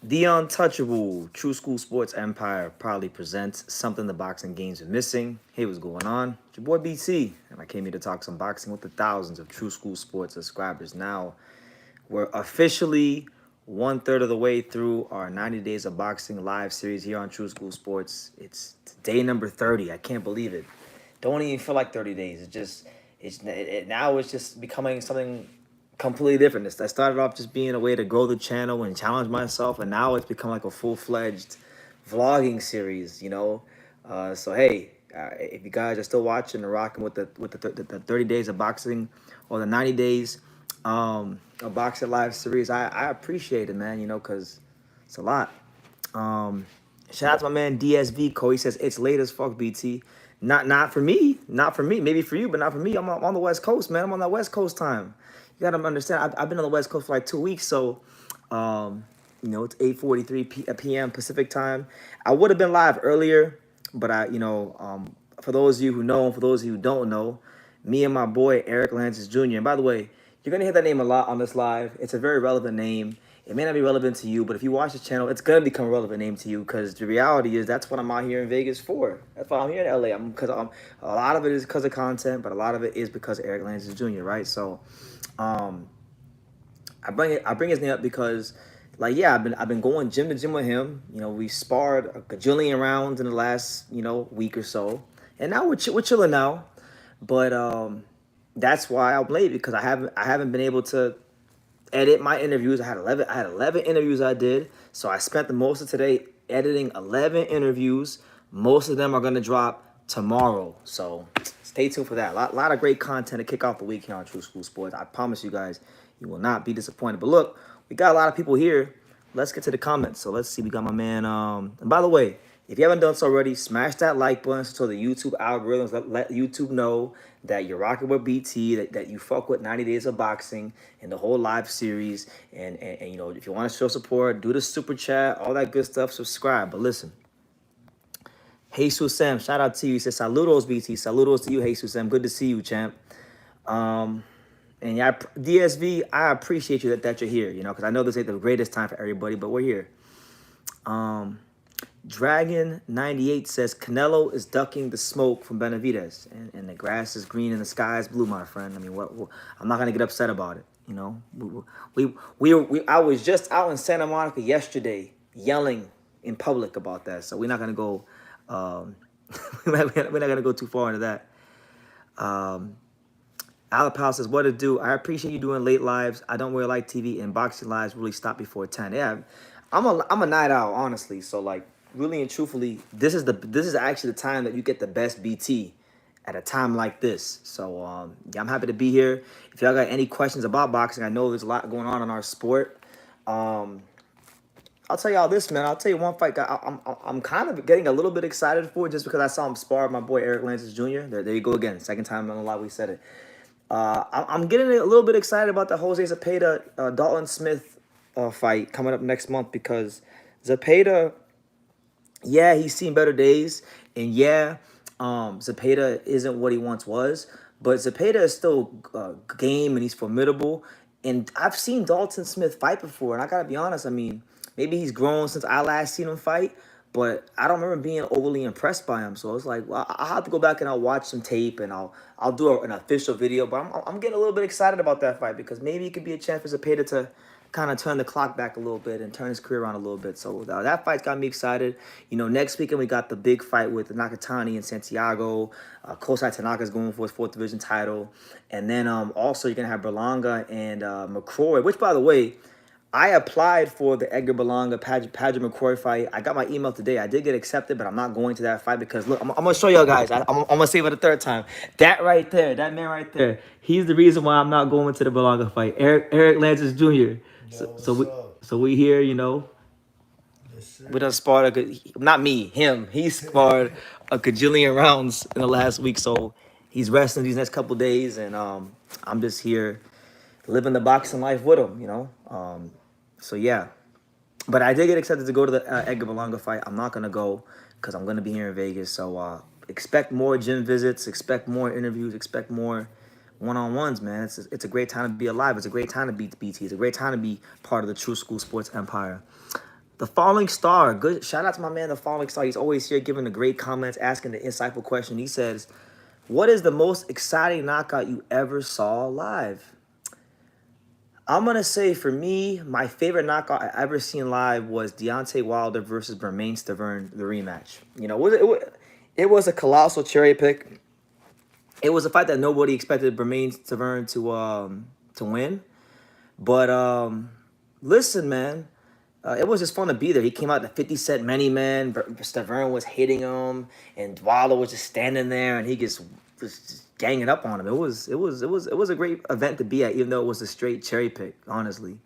The untouchable True School Sports Empire proudly presents something the boxing games are missing. Hey, what's going on? It's your boy BT, and I came here to talk some boxing with the thousands of True School Sports subscribers. Now, we're officially one third of the way through our 90 Days of Boxing live series here on True School Sports. It's day number 30. I can't believe it. Don't even feel like 30 days. Now it's just becoming something completely different. That started off just being a way to grow the channel and challenge myself, and now it's become like a full-fledged vlogging series. So hey, if you guys are still watching and rocking with the 30 days of boxing or the 90 days a boxing live series, I appreciate it, man. Because it's a lot. Shout out to my man DSV Co. He says it's late as fuck, BT. Not for me, not for me. Maybe for you, but not for me. I'm on the West Coast, man. I'm on that West Coast time. You gotta understand. I've been on the West Coast for like 2 weeks, so it's 8:43 p.m. Pacific time. I would have been live earlier, but for those of you who know, and for those of you who don't know, me and my boy Eric Lances Jr. And by the way, you're gonna hear that name a lot on this live. It's a very relevant name. It may not be relevant to you, but if you watch the channel, it's gonna become a relevant name to you because the reality is that's what I'm out here in Vegas for. That's why I'm here in LA. A lot of it is because of content, but a lot of it is because of Eric Lances Jr. Right? So, I bring his name up because, I've been going gym to gym with him. We sparred a gajillion rounds in the last week or so, and now we're chilling now. But that's why I'm late because I haven't been able to edit my interviews. I had 11 interviews I did. So I spent the most of today editing 11 interviews. Most of them are going to drop tomorrow. So stay tuned for that. A lot of great content to kick off the week here on True School Sports. I promise you guys, you will not be disappointed. But look, we got a lot of people here. Let's get to the comments. So let's see. We got my man. And by the way, if you haven't done so already, smash that like button so the YouTube algorithms let YouTube know that you're rocking with BT, that you fuck with 90 Days of Boxing and the whole live series. And if you want to show support, do the super chat, all that good stuff, subscribe. But listen, Jesus Sam, shout out to you. He says, saludos, BT. Saludos to you, Jesus Sam. Good to see you, champ. And yeah, DSV, I appreciate you that you're here, because I know this ain't the greatest time for everybody, but we're here. Dragon98 says Canelo is ducking the smoke from Benavidez, and the grass is green and the sky is blue, my friend. I mean, what I'm not gonna get upset about it. I was just out in Santa Monica yesterday yelling in public about that, so we're not gonna go. We're not gonna go too far into that. Alapal says, what to do? I appreciate you doing late lives. I don't really like TV, and boxing lives really stop before 10. Yeah, I'm a night owl, honestly. So really and truthfully, this is actually the time that you get the best BT at a time like this. So yeah, I'm happy to be here. If y'all got any questions about boxing, I know there's a lot going on in our sport. I'll tell y'all this, man. I'll tell you one fight. I'm kind of getting a little bit excited for it just because I saw him spar with my boy Eric Lances Jr. There you go again. Second time on the live we said it. I'm getting a little bit excited about the Jose Zepeda Dalton Smith fight coming up next month because Zepeda, yeah, he's seen better days, and yeah, Zepeda isn't what he once was, but Zepeda is still game and he's formidable. And I've seen Dalton Smith fight before, and I gotta be honest. I mean, maybe he's grown since I last seen him fight, but I don't remember being overly impressed by him. So it's like, well, I'll have to go back and I'll watch some tape and I'll do an official video. But I'm getting a little bit excited about that fight because maybe it could be a chance for Zepeda to kind of turn the clock back a little bit and turn his career around a little bit. So that fight's got me excited. Next weekend we got the big fight with Nakatani and Santiago. Kosai Tanaka's going for his 4th division title. And then also you're going to have Berlanga and McCrory, which, by the way, I applied for the Edgar Berlanga Padgett McCrory fight. I got my email today. I did get accepted, but I'm not going to that fight because, look, I'm going to show y'all guys. I'm going to say it for the 3rd time. That right there, that man right there, he's the reason why I'm not going to the Berlanga fight. Eric Lances Jr. So we here, we done sparred not me, him. He sparred a gajillion rounds in the last week, so he's resting these next couple days, and I'm just here living the boxing life with him, So yeah, but I did get accepted to go to the Edgar Berlanga fight. I'm not gonna go because I'm gonna be here in Vegas. So expect more gym visits, expect more interviews, expect more one-on-ones, man. It's a great time to be alive. It's a great time to be BT. It's a great time to be part of the True School Sports empire. The Falling Star. Good shout out to my man, the Falling Star. He's always here giving the great comments, asking the insightful question. He says, "What is the most exciting knockout you ever saw live?" I'm gonna say for me, my favorite knockout I ever seen live was Deontay Wilder versus Bermane Stiverne, the rematch. It was a colossal cherry pick. It was a fight that nobody expected Bermane Stiverne to win. But listen, man, it was just fun to be there. He came out the 50 Cent Many Man. Stavern was hitting him, and Wilder was just standing there, and he just was just ganging up on him. It was a great event to be at, even though it was a straight cherry pick, honestly.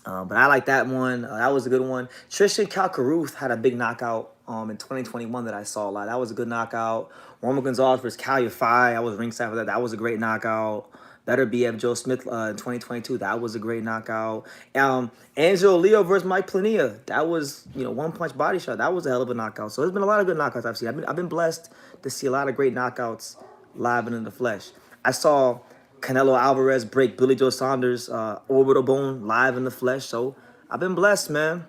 But I like that one. That was a good one. Tristan Calcaruth had a big knockout in 2021 that I saw a lot. That was a good knockout. Roman Gonzalez versus Cal Yafai. I was ringside for that. That was a great knockout. Better BF Joe Smith in 2022. That was a great knockout. Angelo Leo versus Mike Plania. That was, one punch body shot. That was a hell of a knockout. So there's been a lot of good knockouts I've seen. I've been blessed to see a lot of great knockouts live and in the flesh. I saw Canelo Alvarez break Billy Joe Saunders' orbital bone live in the flesh. So I've been blessed, man.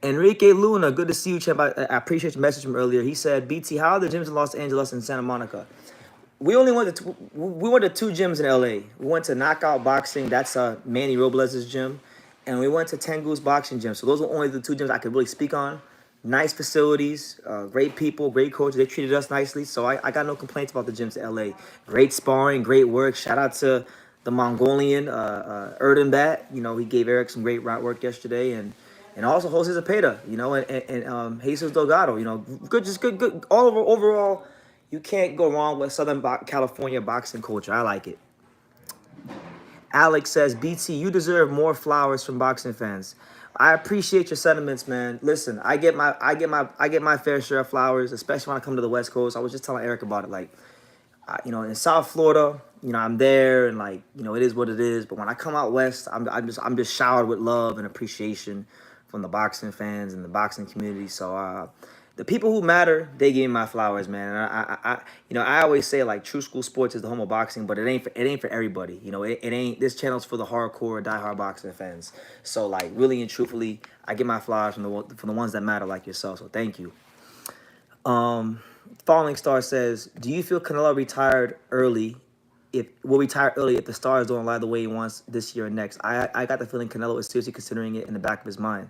Enrique Luna, good to see you, champ. I appreciate your message from earlier. He said, "BT, how are the gyms in Los Angeles and Santa Monica?" We went to two gyms in LA. We went to Knockout Boxing. That's Manny Robles' gym, and we went to Tengu's Boxing Gym. So those were only the two gyms I could really speak on. Nice facilities, great people, great coaches. They treated us nicely, so I got no complaints about the gyms in LA. Great sparring, great work. Shout out to the Mongolian Erden Bat. He gave Eric some great work yesterday, and also Jose Zepeda. And Jesus Delgado. Good. Overall. You can't go wrong with Southern California boxing culture. I like it. Alex says, "BT, you deserve more flowers from boxing fans." I appreciate your sentiments, man. Listen, I get my fair share of flowers, especially when I come to the West Coast. I was just telling Eric about it. Like, in South Florida, I'm there, and it is what it is. But when I come out west, I'm just showered with love and appreciation from the boxing fans and the boxing community. So the people who matter, they give me my flowers, man. And I always say, like, True School Sports is the home of boxing, but it ain't for everybody. It ain't. This channel's for the hardcore, diehard boxing fans. So, like, really and truthfully, I get my flowers from the ones that matter, like yourself. So thank you. Falling Star says, "Do you feel Canelo will retire early if the Stars don't lie the way he wants this year and next?" I got the feeling Canelo is seriously considering it in the back of his mind.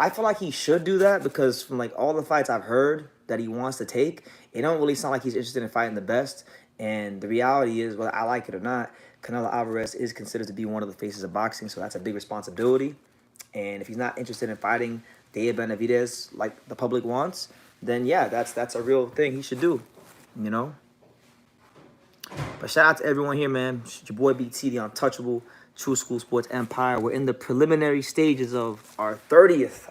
I feel like he should do that because from all the fights I've heard that he wants to take, it don't really sound like he's interested in fighting the best. And the reality is, whether I like it or not, Canelo Alvarez is considered to be one of the faces of boxing, so that's a big responsibility. And if he's not interested in fighting Dave Benavidez like the public wants, then yeah, that's a real thing he should do, But shout out to everyone here, man. It's your boy BT, the Untouchable, True School Sports Empire. We're in the preliminary stages of our 30th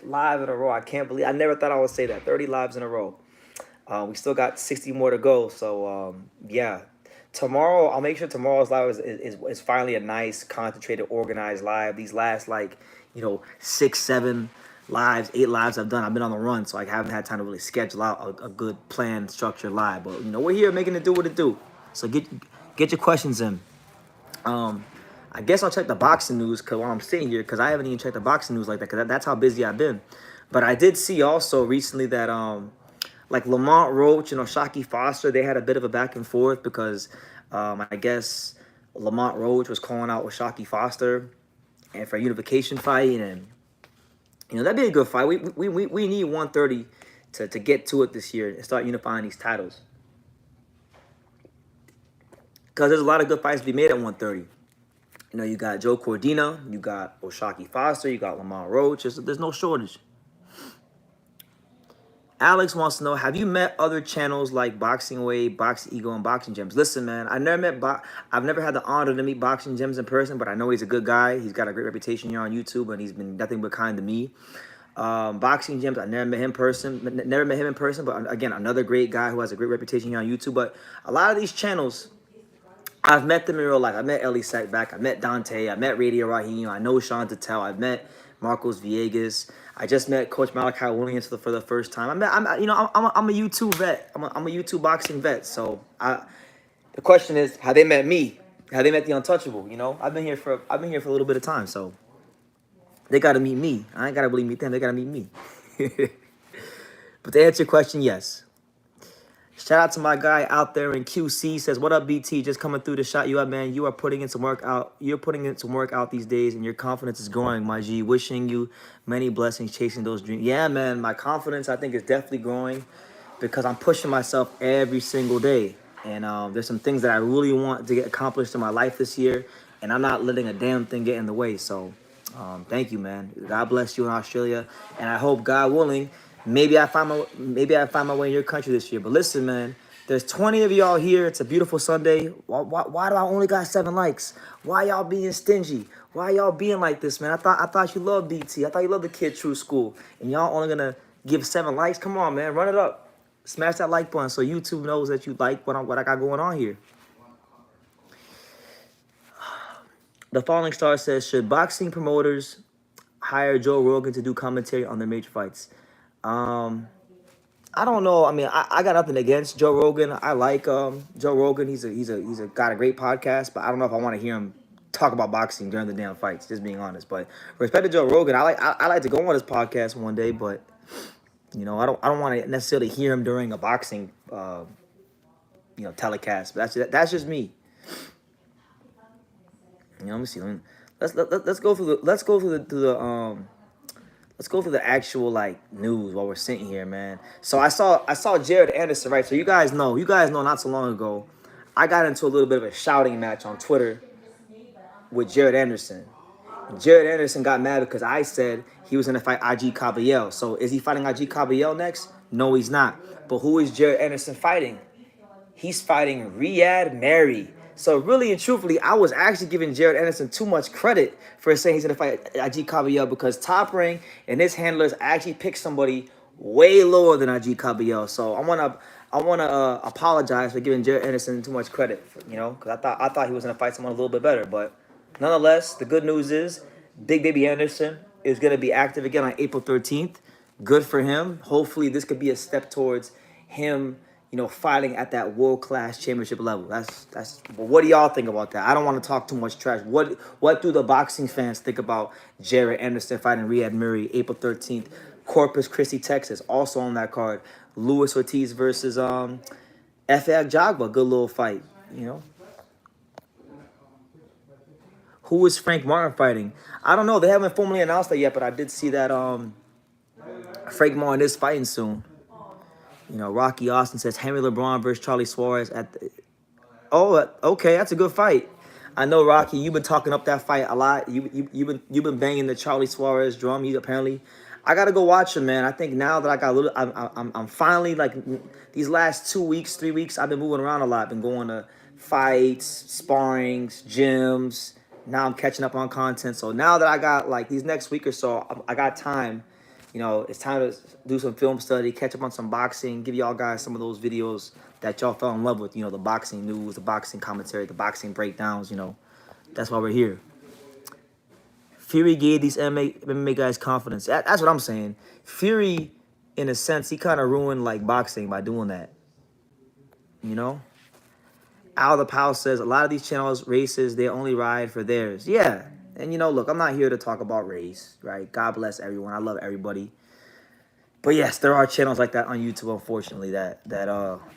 live in a row. I never thought I would say that. 30 lives in a row. We still got 60 more to go. So, yeah. Tomorrow, I'll make sure tomorrow's live is finally a nice, concentrated, organized live. These last, 6, 7 lives, 8 lives I've done. I've been on the run, so I haven't had time to really schedule out a good planned, structured live. But, we're here making it do what it do. So get your questions in. I guess I'll check the boxing news while I'm sitting here because I haven't even checked the boxing news like that because that's how busy I've been. But I did see also recently that Lamont Roach and Oshaki Foster, they had a bit of a back and forth because I guess Lamont Roach was calling out Oshaki Foster and for a unification fight, and that'd be a good fight. We need 130 to get to it this year and start unifying these titles because there's a lot of good fights to be made at 130. You got Joe Cordina, you got Oshaki Foster, you got Lamont Roach. There's no shortage. Alex wants to know, have you met other channels like Boxing Away, Boxing Ego, and Boxing Gems? Listen, man, I've never had the honor to meet Boxing Gems in person, but I know he's a good guy. He's got a great reputation here on YouTube, and he's been nothing but kind to me. Boxing Gems, I never met him in person, but again, another great guy who has a great reputation here on YouTube. But a lot of these channels, I've met them in real life. I met Ellie Sackback. I met Dante. I met Radio Raheem. I know Sean Tattel. I've met Marcos Villegas. I just met Coach Malachi Williams for the first time. I'm a YouTube vet. I'm a YouTube boxing vet. So the question is, have they met me? Have they met the untouchable? I've been here for a little bit of time, so they gotta meet me. I ain't gotta really meet them. They gotta meet me. But to answer your question, yes. Shout out to my guy out there in QC. Says, "What up, BT? Just coming through to shot you up, man. You are putting in some work out. You're putting in some work out these days, and your confidence is growing, my G. Wishing you many blessings, chasing those dreams." Yeah, man. My confidence, I think, is definitely growing because I'm pushing myself every single day, and there's some things that I really want to get accomplished in my life this year, and I'm not letting a damn thing get in the way. So, thank you, man. God bless you in Australia, and I hope, God willing, maybe I find my way in your country this year. But listen, man, there's 20 of y'all here. It's a beautiful Sunday. Why do I only got 7 likes? Why y'all being stingy? Why y'all being like this, man? I thought you loved BT. I thought you loved the Kid True School, and y'all only gonna give 7 likes. Come on, man, run it up. Smash that like button so YouTube knows that you like what I got going on here. The Falling Star says, should boxing promoters hire Joe Rogan to do commentary on their major fights? I don't know. I mean, I got nothing against Joe Rogan. I like Joe Rogan. He's got a great podcast, but I don't know if I want to hear him talk about boxing during the damn fights. Just being honest, but respect to Joe Rogan. I like to go on his podcast one day, but I don't want to necessarily hear him during a boxing telecast. But that's just me. Let me see. Let's go through the actual news while we're sitting here, man. So I saw Jared Anderson, right? So you guys know not so long ago, I got into a little bit of a shouting match on Twitter with Jared Anderson. Jared Anderson got mad because I said he was going to fight IG Caballel. So is he fighting IG Caballel next? No, he's not. But who is Jared Anderson fighting? He's fighting Riyad Mary. So really and truthfully, I was actually giving Jared Anderson too much credit for saying he's going to fight IG Caballel because Top Rank and his handlers actually picked somebody way lower than IG Caballel. So I want to apologize for giving Jared Anderson too much credit, because I thought he was going to fight someone a little bit better. But nonetheless, the good news is Big Baby Anderson is going to be active again on April 13th. Good for him. Hopefully this could be a step towards him fighting at that world-class championship level. That's. But what do y'all think about that? I don't want to talk too much trash. What do the boxing fans think about Jared Anderson fighting Riyad Murray April 13th, Corpus Christi, Texas? Also on that card, Luis Ortiz versus Efe Ajagba. Good little fight. Who is Frank Martin fighting? I don't know. They haven't formally announced that yet, but I did see that Frank Martin is fighting soon. Rocky Austin says Henry LeBron versus Charlie Suarez Oh, okay, that's a good fight. I know, Rocky, you've been talking up that fight a lot. You've been banging the Charlie Suarez drum. I gotta go watch him, man. I think now that I got a little, I'm finally these last 2 weeks, 3 weeks, I've been moving around a lot. Been going to fights, sparrings, gyms. Now I'm catching up on content. So now that I got these next week or so, I got time. It's time to do some film study, catch up on some boxing, give y'all guys some of those videos that y'all fell in love with, the boxing news, the boxing commentary, the boxing breakdowns, That's why we're here. Fury gave these MMA guys confidence. That's what I'm saying. Fury, in a sense, he kind of ruined, boxing by doing that. Al the Pal says, a lot of these channels, races, they only ride for theirs. Yeah. And, look, I'm not here to talk about race, right? God bless everyone. I love everybody. But, yes, there are channels like that on YouTube, unfortunately, that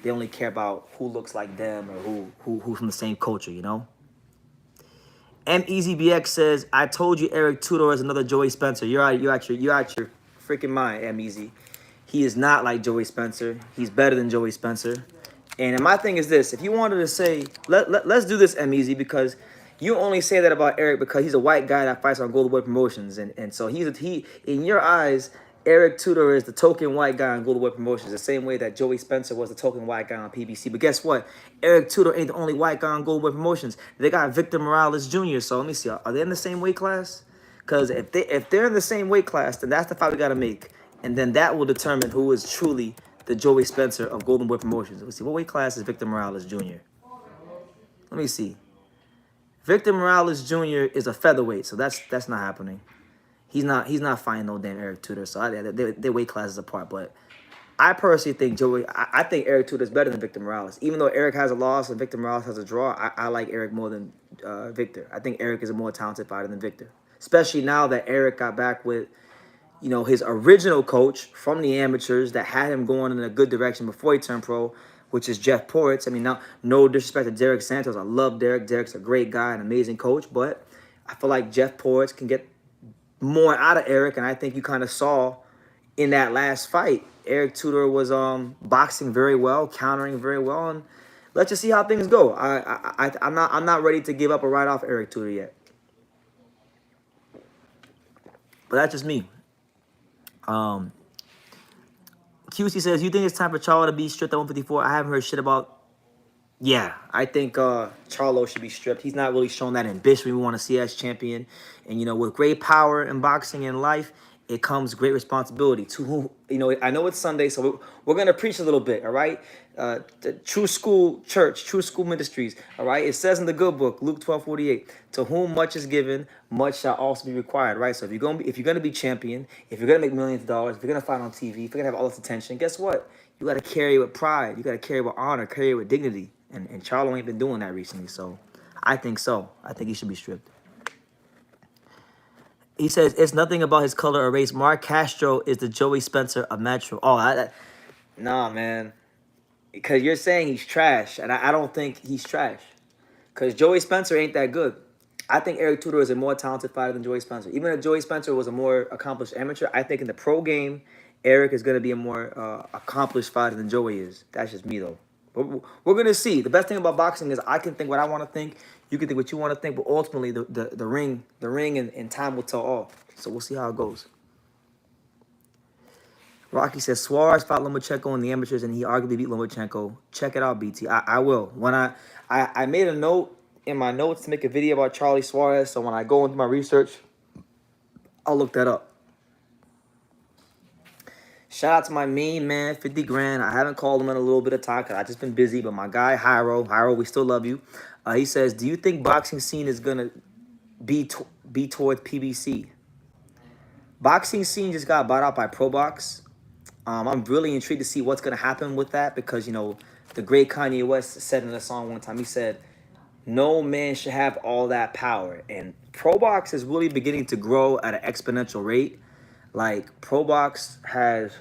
they only care about who looks like them or who's from the same culture, MEasyBX says, I told you Eric Tudor is another Joey Spencer. You're out your freaking mind, MEazy. He is not like Joey Spencer. He's better than Joey Spencer. And my thing is this. If you wanted to say, let's do this, MEazy, because you only say that about Eric because he's a white guy that fights on Golden Boy Promotions. And so he in your eyes, Eric Tudor is the token white guy on Golden Boy Promotions, the same way that Joey Spencer was the token white guy on PBC. But guess what? Eric Tudor ain't the only white guy on Golden Boy Promotions. They got Victor Morales Jr. So let me see. Are they in the same weight class? Because if they're in the same weight class, then that's the fight we got to make. And then that will determine who is truly the Joey Spencer of Golden Boy Promotions. Let's see. What weight class is Victor Morales Jr.? Let me see. Victor Morales Jr. is a featherweight, so that's not happening. He's not fighting no damn Eric Tudor, so their weight classes apart. But I personally think I think Eric Tudor is better than Victor Morales. Even though Eric has a loss and Victor Morales has a draw, I like Eric more than Victor. I think Eric is a more talented fighter than Victor, especially now that Eric got back with his original coach from the amateurs that had him going in a good direction before he turned pro, which is Jeff Portz. I mean, now, no disrespect to Derek Santos. I love Derek. Derek's a great guy, an amazing coach, but I feel like Jeff Portz can get more out of Eric, and I think you kind of saw in that last fight, Eric Tudor was boxing very well, countering very well, and let's just see how things go. I'm not ready to give up or write off Eric Tudor yet, but that's just me. QC says, you think it's time for Charlo to be stripped at 154? I haven't heard shit about. Yeah, I think Charlo should be stripped. He's not really shown that ambition we want to see as champion. And, with great power in boxing and life, it comes great responsibility. To who, I know it's Sunday, so we're going to preach a little bit, all right? The True School Church, True School Ministries, all right? It says in the good book, Luke 12:48, to whom much is given, much shall also be required, right? So if you're gonna be champion, if you're gonna make millions of dollars, if you're gonna fight on TV, if you're gonna have all this attention, guess what? You gotta carry it with pride. You gotta carry it with honor, carry it with dignity. And Charlo ain't been doing that recently, so I think so. I think he should be stripped. He says, it's nothing about his color or race. Mark Castro is the Joey Spencer of Metro. Oh, nah, man. Because you're saying he's trash, and I don't think he's trash. Because Joey Spencer ain't that good. I think Eric Tudor is a more talented fighter than Joey Spencer. Even if Joey Spencer was a more accomplished amateur, I think in the pro game, Eric is going to be a more accomplished fighter than Joey is. That's just me, though. But we're going to see. The best thing about boxing is I can think what I want to think. You can think what you want to think. But ultimately, the ring and time will tell all. So we'll see how it goes. Rocky says, Suarez fought Lomachenko in the amateurs, and he arguably beat Lomachenko. Check it out, BT. I will. When I made a note in my notes to make a video about Charlie Suarez, so when I go into my research, I'll look that up. Shout out to my main man, 50 grand. I haven't called him in a little bit of time because I've just been busy. But my guy, Hyro, we still love you. He says, do you think boxing scene is going to be towards PBC? Boxing scene just got bought out by ProBox. I'm really intrigued to see what's going to happen with that because, the great Kanye West said in a song one time, he said, no man should have all that power. And ProBox is really beginning to grow at an exponential rate. Like, ProBox has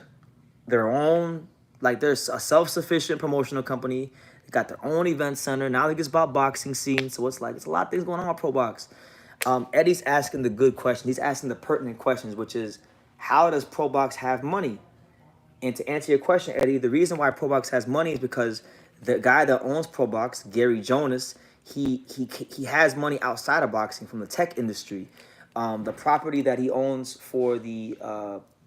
their own, they're a self-sufficient promotional company. They got their own event center. Now they just about boxing scene. So it's a lot of things going on with ProBox. Eddie's asking the good question. He's asking the pertinent questions, which is, how does ProBox have money? And to answer your question, Eddie, the reason why ProBox has money is because the guy that owns ProBox, Gary Jonas, he has money outside of boxing from the tech industry. The property that he owns for the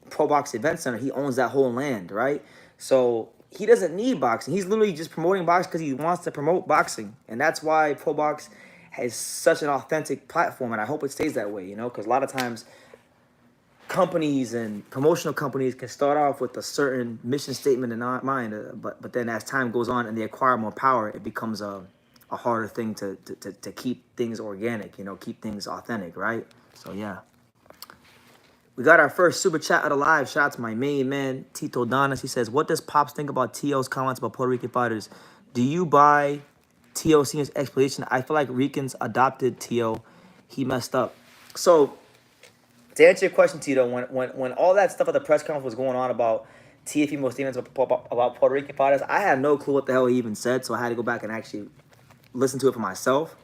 ProBox Event Center, he owns that whole land, right? So he doesn't need boxing. He's literally just promoting boxing because he wants to promote boxing. And that's why ProBox has such an authentic platform, and I hope it stays that way, because a lot of times companies and promotional companies can start off with a certain mission statement in mind, but then as time goes on and they acquire more power, it becomes a harder thing to keep things organic, keep things authentic, right? So, yeah. We got our first super chat of the live. Shout out to my main man, Tito Donis. He says, what does Pops think about T.O.'s comments about Puerto Rican fighters? Do you buy T.O. Senior's explanation? I feel like Ricans adopted T.O. He messed up. So, to answer your question, Tito, when all that stuff at the press conference was going on about TFMO statements about Puerto Rican fighters, I had no clue what the hell he even said, so I had to go back and actually listen to it for myself.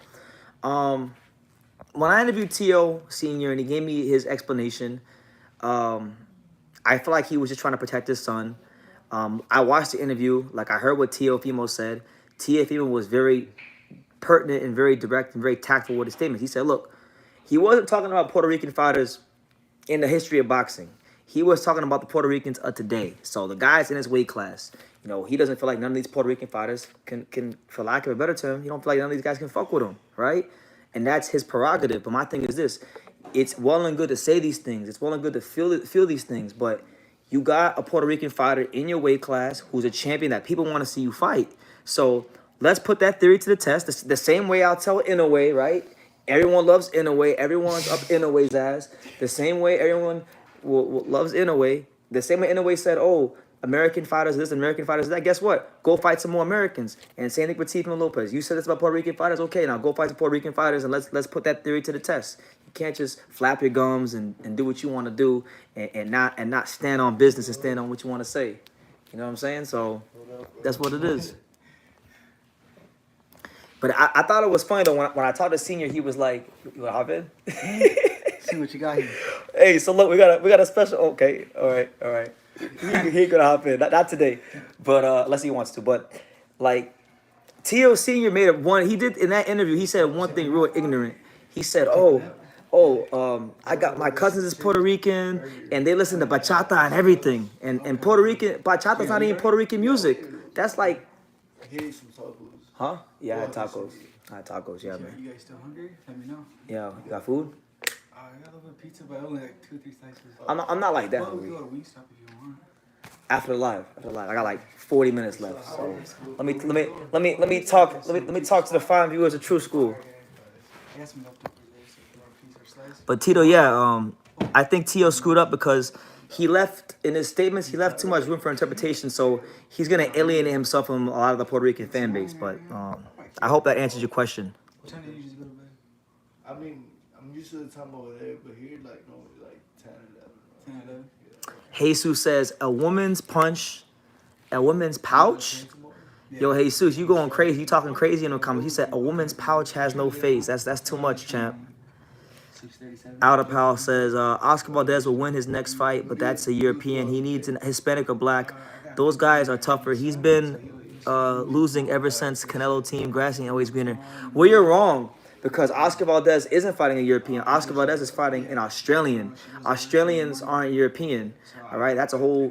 When I interviewed T.O. Senior and he gave me his explanation, I feel like he was just trying to protect his son. I watched the interview, I heard what Teofimo said. Teofimo was very pertinent and very direct and very tactful with his statements. He said, look, he wasn't talking about Puerto Rican fighters in the history of boxing. He was talking about the Puerto Ricans of today. So the guys in his weight class, he doesn't feel like none of these Puerto Rican fighters can, for lack of a better term, he don't feel like none of these guys can fuck with him, right? And that's his prerogative. But my thing is this. It's well and good to say these things. It's well and good to feel these things. But you got a Puerto Rican fighter in your weight class who's a champion that people want to see you fight. So let's put that theory to the test. The same way I'll tell Inoue, right? Everyone loves Inoue. Everyone's up Inoue's ass. The same way everyone loves Inoue. The same way Inoue said, oh, American fighters this, American fighters that. Guess what? Go fight some more Americans. And same thing with Tito Lopez. You said this about Puerto Rican fighters. Okay, now go fight some Puerto Rican fighters and let's put that theory to the test. You can't just flap your gums and do what you want to do and not stand on business and stand on what you want to say. You know what I'm saying? So that's what it is. But I thought it was funny though when I talked to Senior, he was like, "You hop in?" See what you got here. Hey, so look, we got a special. Okay, all right. He ain't gonna hop in, not today, but unless he wants to. But like, T.O. Senior made it one. He did in that interview. He said one thing real ignorant. He said, I got my cousins is Puerto Rican and they listen to bachata and everything. And Puerto Rican bachata's not even Puerto Rican music. That's like, huh? Yeah, I had tacos. Yeah, man. You guys still hungry? Let me know. Yeah, you got food? I got a little bit of pizza, but only like 2-3 slices. I'm not like that Well, we hungry. go to Wingstop if you want. After the live, I got like 40 minutes left. So let me talk to the fine viewers of True School. I got some leftovers there, so if you want a piece or slice. But Tito, yeah, I think Tito screwed up because he left in his statements. He left too much room for interpretation, so he's gonna alienate himself from a lot of the Puerto Rican fan base. But I hope that answers your question. What time do you usually go to bed? I mean, I'm used to the time over there, but here, like, no, like 10, 11. 10, 11? Jesus says a woman's punch, a woman's pouch. Yo, Jesus, you going crazy? You talking crazy in the comments? He said a woman's pouch has no face. That's too much, champ. 637. Outer Pal says Oscar Valdez will win his next fight, but that's a European. He needs an Hispanic or black. Those guys are tougher. He's been losing ever since Canelo team. Grassing always greener. Well, you're wrong because Oscar Valdez isn't fighting a European. Oscar Valdez is fighting an Australian. Australians aren't European. All right, that's a whole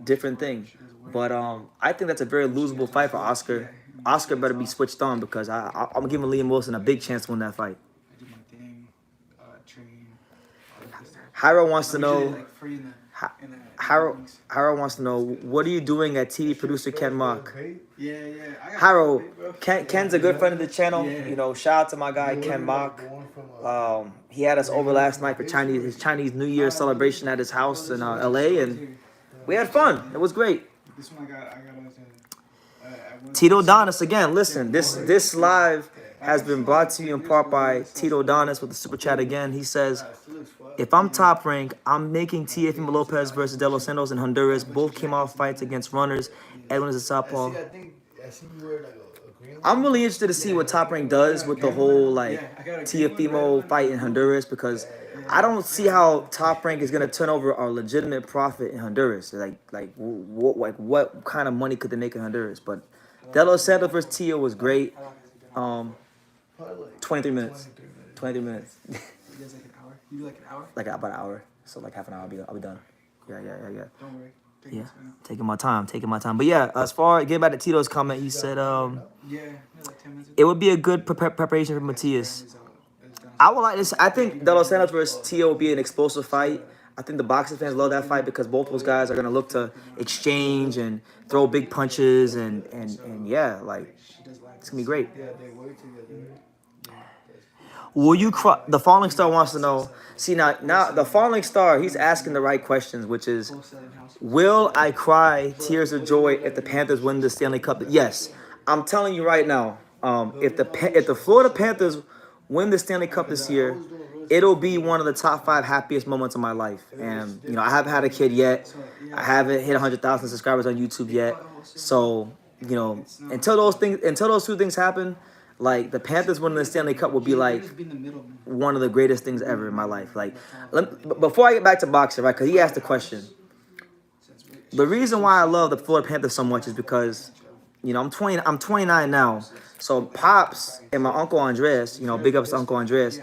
different thing. But I think that's a very losable fight for Oscar. Oscar better be switched on because I'm giving Liam Wilson a big chance to win that fight. I do my thing, train. Hyro wants to know. Like free in the Hyro wants to know, what are you doing at TV producer Ken Mock? Yeah. I got Hyro, paid, bro. Ken's a good friend of the channel. Yeah. You know, shout out to my guy Ken Mock. He had us over last night for his Chinese New Year celebration at his house in LA, and we had fun. It was great. This one I got Tito Donis again. Listen, this live has been brought to you in part by Tito Donis with the super chat again. He says, if I'm top rank, I'm making Teofimo Lopez versus De Los Santos in Honduras. Both came off fights against runners. Edwin is a southpaw. I see you wear like a green one. I'm really interested to see what Top Rank does with the whole like Teofimo fight in Honduras because I don't see how Top Rank is gonna turn over a legitimate profit in Honduras. What kind of money could they make in Honduras? But De Los Santos versus Tio was great. Probably like 23 minutes. 23 minutes. You guys like an hour? You do like an hour? Like about an hour. So like half an hour I'll be done. Yeah. Don't worry. Take Yeah. this one. Taking my time. But yeah, as far getting back to Tito's comment, he said Yeah, like 10 minutes. it would be a good preparation for Matias. It's done. I would like this. I think De Los Santos versus Tio will be an explosive fight. I think the boxing fans love that fight because both those guys are gonna look to exchange and throw big punches and yeah, like it's gonna be great. yeah, they work together. Will you cry? The Falling Star wants to know. See now the Falling Star, he's asking the right questions, which is, Wholesaling house. will I cry tears of joy if the Panthers win the Stanley Cup? Yes, I'm telling you right now. If the Florida Panthers win the Stanley Cup this year, it'll be one of the top 5 happiest moments of my life. And you know, I haven't had a kid yet. I haven't hit 100,000 subscribers on YouTube yet. So you know, until those two things happen, like the Panthers winning the Stanley Cup would be like Just be in the middle, man. one of the greatest things ever in my life. Like, before I get back to boxing, right? Because he asked the question. The reason why I love the Florida Panthers so much is because, you know, I'm 29 now. So Pops and my Uncle Andres, you know, big ups to Uncle Andres.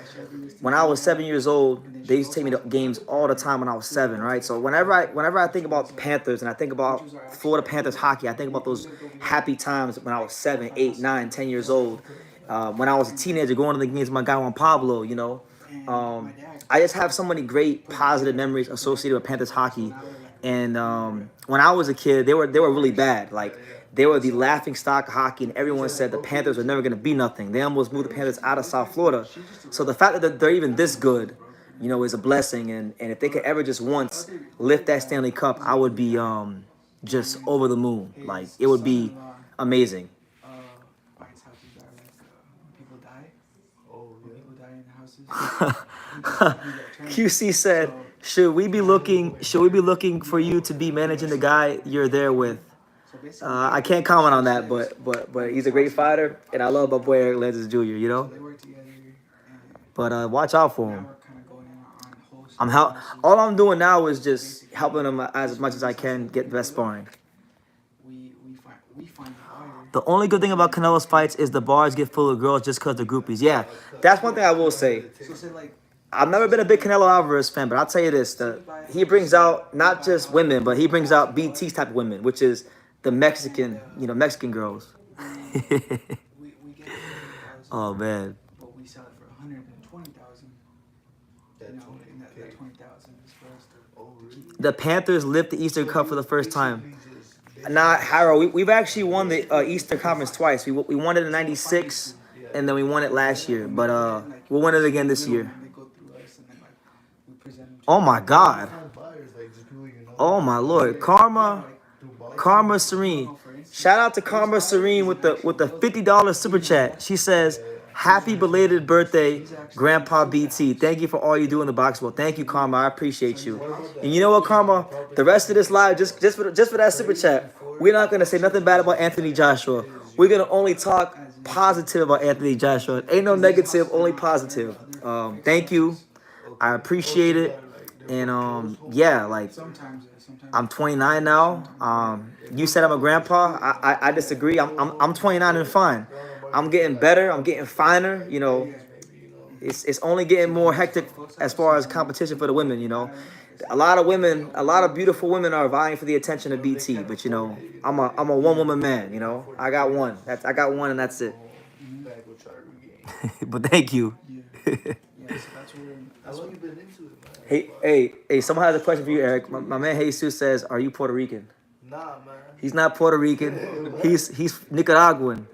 When I was 7 years old, they used to take me to games all the time when I was 7, right? So whenever I think about the Panthers and I think about Florida Panthers hockey, I think about those happy times when I was 7, 8, 9, 10 years old. When I was a teenager going to the games with my guy Juan Pablo, you know. I just have so many great positive memories associated with Panthers hockey. And when I was a kid, they were really bad. Like, they were the laughing stock of hockey, and everyone said the Panthers were never going to be nothing. They almost moved the Panthers out of South Florida. So the fact that they're even this good, you know, is a blessing. And if they could ever just once lift that Stanley Cup, I would be just And over the moon. Like his it would be son-in-law amazing. finds houses that are like when people die. Oh When yeah. people die in houses, he's the attorney. QC said, So should we be looking for you to be managing the guy you're there with? so basically, I can't comment on that, Suarez but he's a great fighter, and I love my boy Eric Lenz Jr. You so know, they work together, and but watch out for now him. we're kind of going in on I'm wholesale help. lawsuits. All I'm doing now is just Basically, helping him as much as I can get the best sparring. We find the buyer. The only good thing about Canelo's fights is the bars get full of girls just because they're groupies. Yeah, that's one thing I will say. So say like I've never been a big Canelo Alvarez fan, but I'll tell you this: he brings out not just women, but he brings out BT's type of women, which is the Mexican, Mexican girls. we get it for 80,000, Oh man, but we sell it for 120,000. That You know, 20K. and that 20,000 is for us to Oh really? the Panthers lift the Eastern Cup for the first time. Basically Nah, Harold, we've actually won the Eastern Conference twice. We won it in '96, and then we won it last year. But we'll win it again this year. They go through us and then like we present them to Oh my God! find buyers, like just people you know. Oh my Lord! Karma Serene. Shout out to Karma Serene with the $50 super chat. She says, "Happy belated birthday, Grandpa BT. Thank you for all you do in the box world. Thank you, Karma. I appreciate you." And you know what, Karma? The rest of this live, just for that super chat, we're not gonna say nothing bad about Anthony Joshua. We're gonna only talk positive about Anthony Joshua. Ain't no negative, only positive. Thank you. I appreciate it. And yeah, like sometimes I'm 29 now. You said I'm a grandpa. I disagree. I'm 29 and fine. I'm getting better. I'm getting finer. You know, it's only getting more hectic as far as competition for the women. You know, a lot of beautiful women are vying for the attention of BT. But you know, I'm a one woman man. You know, I got one. I got one, and that's it. Back with Charlie game. But thank you. yeah, so that's where How long you been into it, man? Hey! Someone has a question for you, Eric. My man Jesus says, "Are you Puerto Rican?" Nah, man. He's not Puerto Rican. He's Nicaraguan.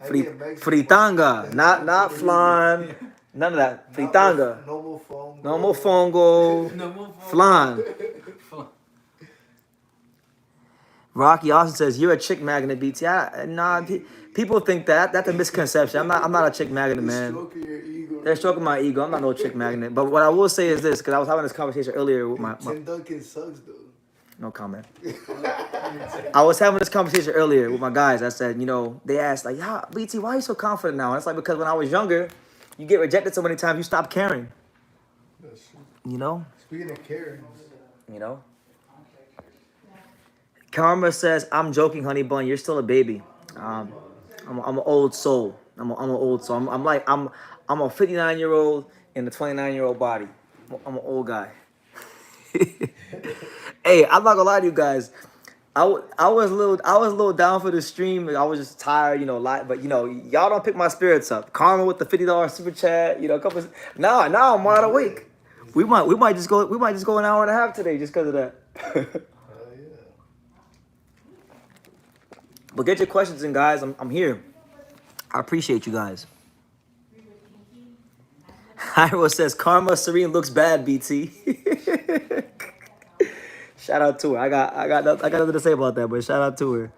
I get Mexican. Fritanga, not flan, none of that. Fritanga, No more phone. no more fongo, no more flan. Rocky Austin says you're a chick magnet, BT. People think that. That's a misconception. I'm not a chick magnet, man. Stroking your ego. They're stroking my ego. I'm not no chick magnet. But what I will say is this, because I was having this conversation earlier with my Tim Duncan sucks though. no comment. I was having this conversation earlier with my guys. I said, they asked like, "Yeah, BT, why are you so confident now?" And it's like because when I was younger, you get rejected so many times, you stop caring. That's true. You know. Speaking of Karen, Karma says, "I'm joking, honey bun. You're still a baby. I'm an old soul. I'm an old soul. I'm a 59-year-old in a 29-year-old body. I'm an old guy." Hey, I'm not gonna lie to you guys. I was a little down for the stream. I was just tired, but y'all don't pick my spirits up. Karma with the $50 super chat, a couple. Now I'm wide awake. We might just go an hour and a half today just because of that. yeah. But get your questions in, guys. I'm here. I appreciate you guys. Hyro says Karma Serene looks bad, BT. Shout out to her. I got nothing to say about that, but shout out to her.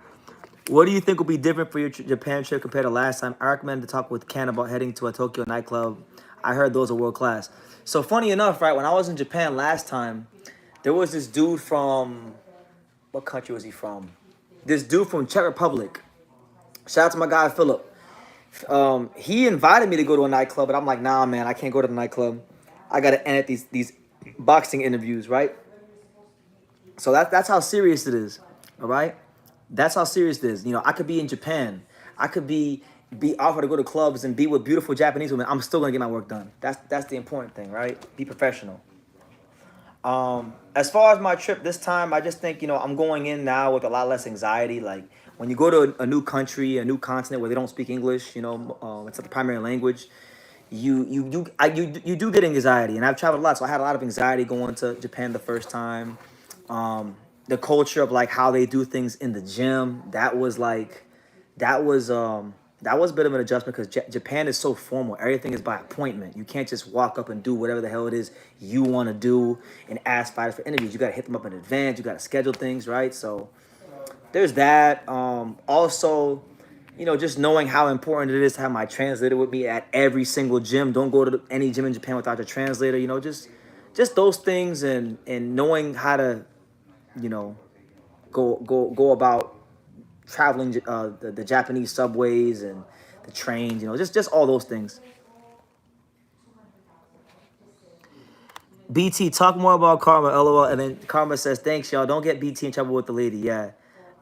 What do you think will be different for your Japan trip compared to last time? I recommend to talk with Ken about heading to a Tokyo nightclub. I heard those are world class. So funny enough, right, when I was in Japan last time, there was this dude from, what country was he from? This dude from Czech Republic. Shout out to my guy Philip. He invited me to go to a nightclub, but I'm like, nah, man, I can't go to the nightclub. I gotta edit these boxing interviews, right? So that's how serious it is, all right? That's how serious it is. I could be in Japan. I could be offered to go to clubs and be with beautiful Japanese women. I'm still gonna get my work done. That's the important thing, right? Be professional. As far as my trip this time, I just think, I'm going in now with a lot less anxiety. Like when you go to a new country, a new continent where they don't speak English, it's not the primary language. You do get anxiety, and I've traveled a lot, so I had a lot of anxiety going to Japan the first time. The culture of like how they do things in the gym, that was a bit of an adjustment because Japan is so formal. Everything is by appointment. You can't just walk up and do whatever the hell it is you want to do and ask fighters for interviews. You got to hit them up in advance. You got to schedule things, right? So there's that. Also, just knowing how important it is to have my translator with me at every single gym. Don't go to any gym in Japan without your translator. Just those things, and knowing how to, you know, go about traveling the Japanese subways and the trains. Just all those things. BT, talk more about Karma, LOL. And then Karma says, thanks, y'all. Don't get BT in trouble with the lady. Yeah.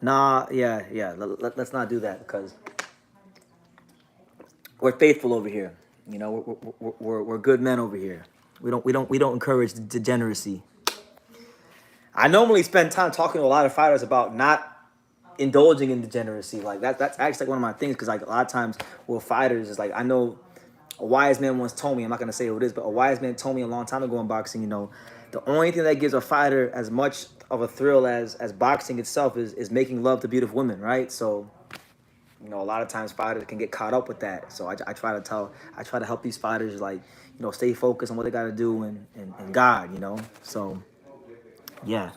Nah, yeah. Let's not do that because we're faithful over here. We're good men over here. We don't encourage degeneracy. I normally spend time talking to a lot of fighters about not indulging in degeneracy. Like that's actually one of my things because like a lot of times with fighters is like I know a wise man once told me, I'm not gonna say who it is, but a wise man told me a long time ago in boxing, the only thing that gives a fighter as much of a thrill as boxing itself is making love to beautiful women, right? So, a lot of times fighters can get caught up with that. So I try to help these fighters like, stay focused on what they gotta do and God, So yeah.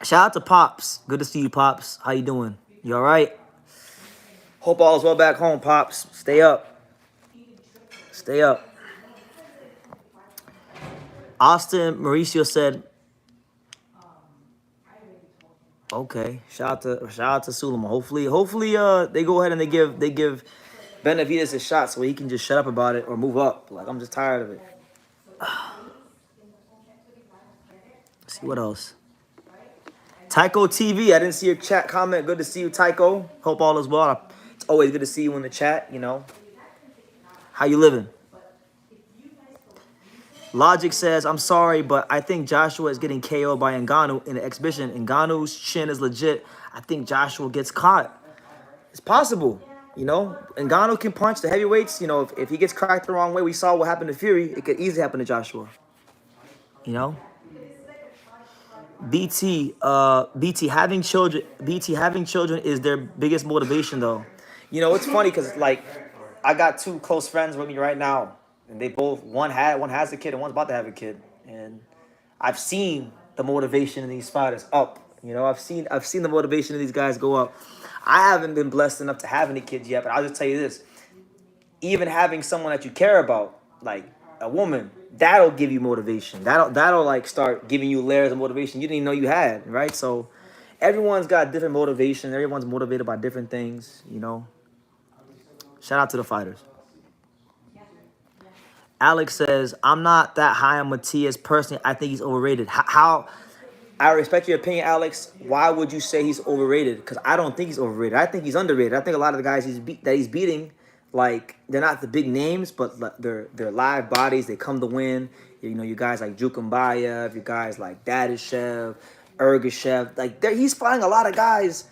Shout out to Pops. Good to see you, Pops. How you doing? You all right? Hope all is well back home, Pops. Stay up. Stay up. Austin Mauricio said, okay. Shout out to Suleiman. Hopefully, they go ahead and they give Benavidez a shot so he can just shut up about it or move up. Like I'm just tired of it. Let's see what else. Tycho TV, I didn't see your chat comment. Good to see you, Tycho. Hope all is well. It's always good to see you in the chat, How you living? Logic says, I'm sorry, but I think Joshua is getting KO'd by Ngannou in the exhibition. Ngannou's chin is legit. I think Joshua gets caught. It's possible, Ngannou can punch the heavyweights. If he gets cracked the wrong way, we saw what happened to Fury. It could easily happen to Joshua, BT having children is their biggest motivation though. It's funny because like I got two close friends with me right now, and they both one has a kid and one's about to have a kid, and I've seen the motivation in these fighters up. I've seen the motivation of these guys go up. I haven't been blessed enough to have any kids yet, but I'll just tell you this: even having someone that you care about, like a woman, that'll give you motivation. That'll like start giving you layers of motivation you didn't even know you had, right? So everyone's got different motivation. Everyone's motivated by different things, Shout out to the fighters. Alex says, I'm not that high on Matias personally. I think he's overrated. How I respect your opinion, Alex. Why would you say he's overrated? Because I don't think he's overrated. I think he's underrated. I think a lot of the guys he's beating, like, they're not the big names, but they're live bodies. They come to win. You guys like Jukumbayev, you guys like Dadishev, Ergashev. Like, he's fighting a lot of guys,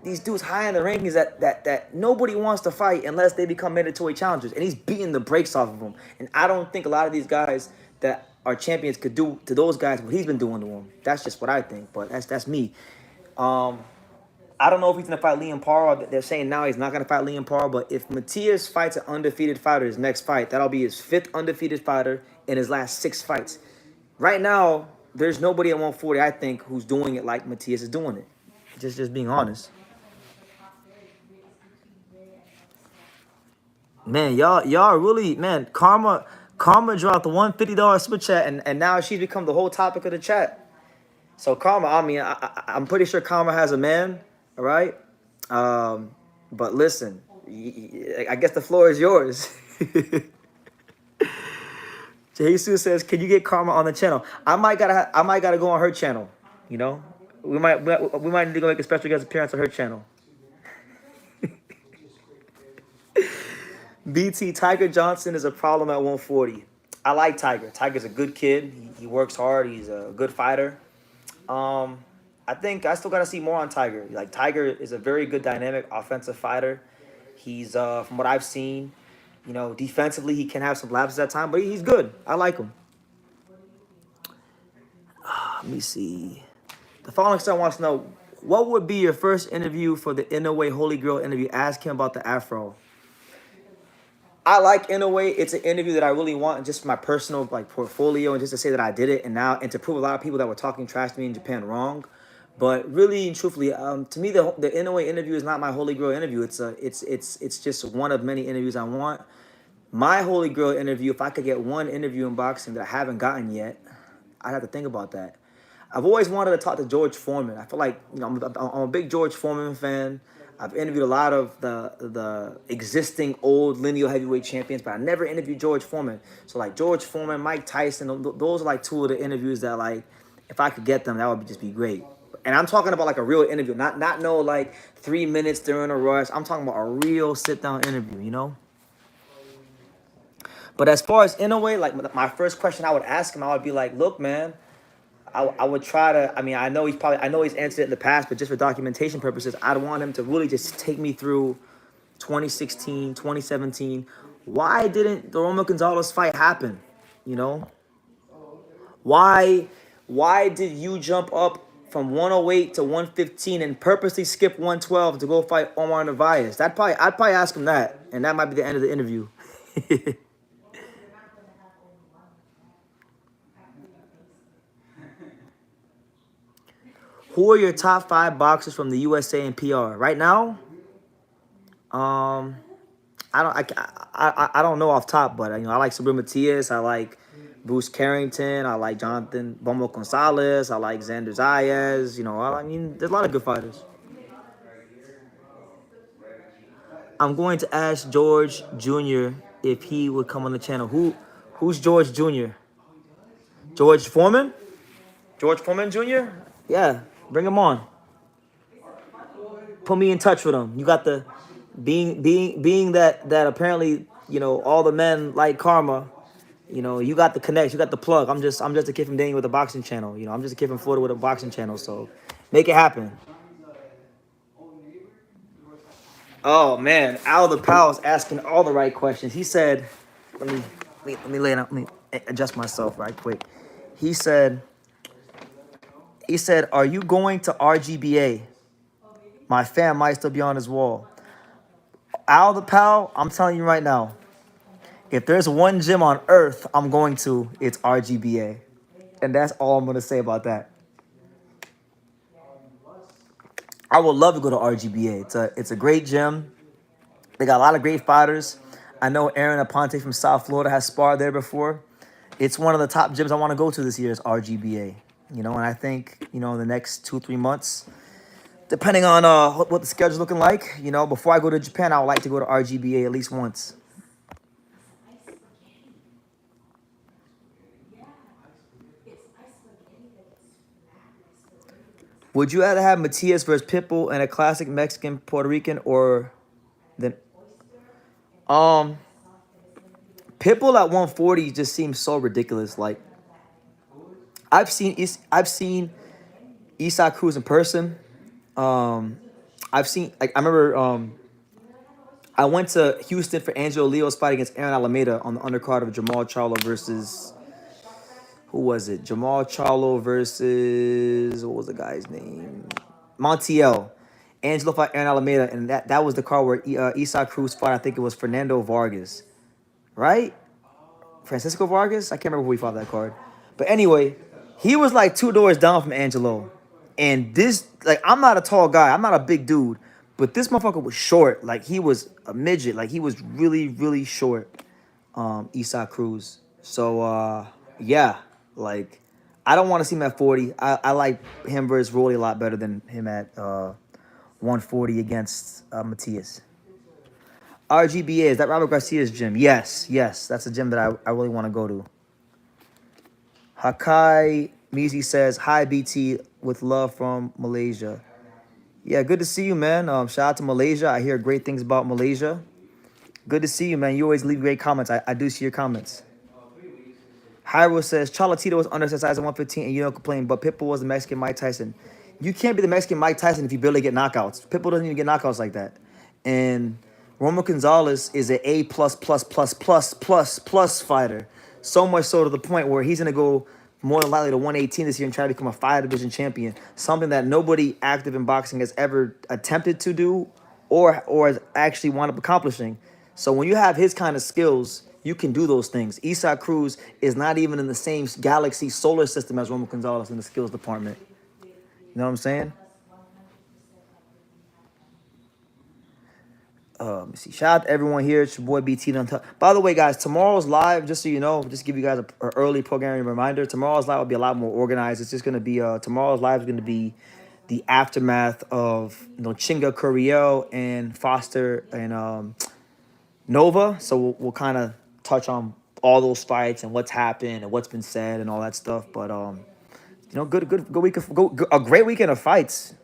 these dudes high in the rankings that nobody wants to fight unless they become mandatory challengers. And he's beating the brakes off of them. And I don't think a lot of these guys that are champions could do to those guys what he's been doing to them. That's just what I think, but that's me. I don't know if he's going to fight Liam Parr. They're saying now he's not going to fight Liam Parr, but if Matias fights an undefeated fighter his next fight, that'll be his 5th undefeated fighter in his last 6 fights. Right now, there's nobody at 140, I think, who's doing it like Matias is doing it. Just being honest. Man, y'all really, man, Karma dropped the $150 super chat, and now she's become the whole topic of the chat. So Karma, I mean, I'm pretty sure Karma has a man, all right? But listen, I guess the floor is yours. Jesus says, "Can you get Karma on the channel?" I might gotta go on her channel. We might need to go make a special guest appearance on her channel. BT, Tiger Johnson is a problem at 140. I like Tiger. Tiger's a good kid. He works hard. He's a good fighter. I think I still got to see more on Tiger. Like, Tiger is a very good dynamic offensive fighter. He's, from what I've seen, defensively he can have some lapses at time, but he's good. I like him. Let me see. The following star wants to know, what would be your first interview for the Inoue Holy Grail interview? Ask him about the afro. I like in a way it's an interview that I really want just for my personal like portfolio and just to say that I did it and to prove a lot of people that were talking trash to me in Japan wrong. But really and truthfully, to me the in a way interview is not my holy grail interview. It's just one of many interviews I want. My holy grail interview, if I could get one interview in boxing that I haven't gotten yet, I'd have to think about that. I've always wanted to talk to George Foreman. I feel like I'm a big George Foreman fan. I've interviewed a lot of the existing old lineal heavyweight champions, but I never interviewed George Foreman. So like George Foreman, Mike Tyson, those are like two of the interviews that like if I could get them, that would just be great. And I'm talking about like a real interview, not no like 3 minutes during a rush. I'm talking about a real sit down interview, you know. But as far as in a way, like my first question I would ask him, I would be like, look, man. I would try to, I mean, I know he's answered it in the past, but just for documentation purposes, I'd want him to really just take me through 2016, 2017. Why didn't the Roman Gonzalez fight happen? You know? Why did you jump up from 108 to 115 and purposely skip 112 to go fight Omar Narvaez? I'd probably ask him that, and that might be the end of the interview. Who are your top 5 boxers from the USA and PR right now? I don't know off top, but I like Sabrina Matias. I like Bruce Carrington. I like Jonathan Bomo Gonzalez. I like Xander Zayas. I mean, there's a lot of good fighters. I'm going to ask George Jr. if he would come on the channel. Who's George Jr.? George Foreman? George Foreman Jr.? Yeah. Bring him on. Put me in touch with him. You got the being that apparently, all the men like karma. You got the connect, you got the plug. I'm just a kid from Daniel with a boxing channel. I'm just a kid from Florida with a boxing channel. So make it happen. Oh man, Al the Pal's asking all the right questions. He said, let me lay it out. Let me adjust myself right quick. He said, are you going to RGBA? My fan might still be on his wall. Al the Pal, I'm telling you right now, if there's one gym on earth I'm going to, it's RGBA. And that's all I'm going to say about that. I would love to go to RGBA. It's a great gym. They got a lot of great fighters. I know Aaron Aponte from South Florida has sparred there before. It's one of the top gyms I want to go to this year is RGBA. And I think, in the next 2-3 months, depending on what the schedule's looking like, before I go to Japan, I would like to go to RGBA at least once. Would you rather have Matias versus Pitbull in a classic Mexican Puerto Rican or then Pitbull at 140 just seems so ridiculous. Like I've seen Isaac Cruz in person. I've seen I remember I went to Houston for Angelo Leo's fight against Aaron Alameda on the undercard of Jamal Charlo versus who was it? Jamal Charlo versus what was the guy's name? Montiel. Angelo fought Aaron Alameda, and that was the card where Isaac Cruz fought. I think it was Fernando Vargas, right? Francisco Vargas. I can't remember who he fought that card, but anyway, he was like 2 doors down from Angelo, and this I'm not a tall guy. I'm not a big dude, but this motherfucker was short. Like he was a midget. Like he was really really short. Isaac Cruz. So yeah. Like, I don't want to see him at 40. I like him versus Rolly a lot better than him at 140 against Matias. RGBA, is that Robert Garcia's gym? Yes. That's a gym that I really want to go to. Hakai Mizi says, hi, BT, with love from Malaysia. Yeah, good to see you, man. Shout out to Malaysia. I hear great things about Malaysia. Good to see you, man. You always leave great comments. I do see your comments. Hyro says, Cholatito was undersized at 115 and you don't complain, but Pitbull was the Mexican Mike Tyson. You can't be the Mexican Mike Tyson if you barely get knockouts. Pitbull doesn't even get knockouts like that. And Roman Gonzalez is an A++++++ fighter. So much so to the point where he's going to go more than likely to 118 this year and try to become a 5-division champion. Something that nobody active in boxing has ever attempted to do or has actually wound up accomplishing. So when you have his kind of skills, you can do those things. Isaac Cruz is not even in the same galaxy solar system as Roman Gonzalez in the skills department. You know what I'm saying? Let me see. Shout out to everyone here. It's your boy BT. By the way, guys, tomorrow's live, just so you know, just give you guys a early programming reminder. Tomorrow's live will be a lot more organized. It's just going to be, tomorrow's live is going to be the aftermath of Chinga Curiel and Foster and Nova. So we'll kind of touch on all those fights and what's happened and what's been said and all that stuff. But good week of a great weekend of fights.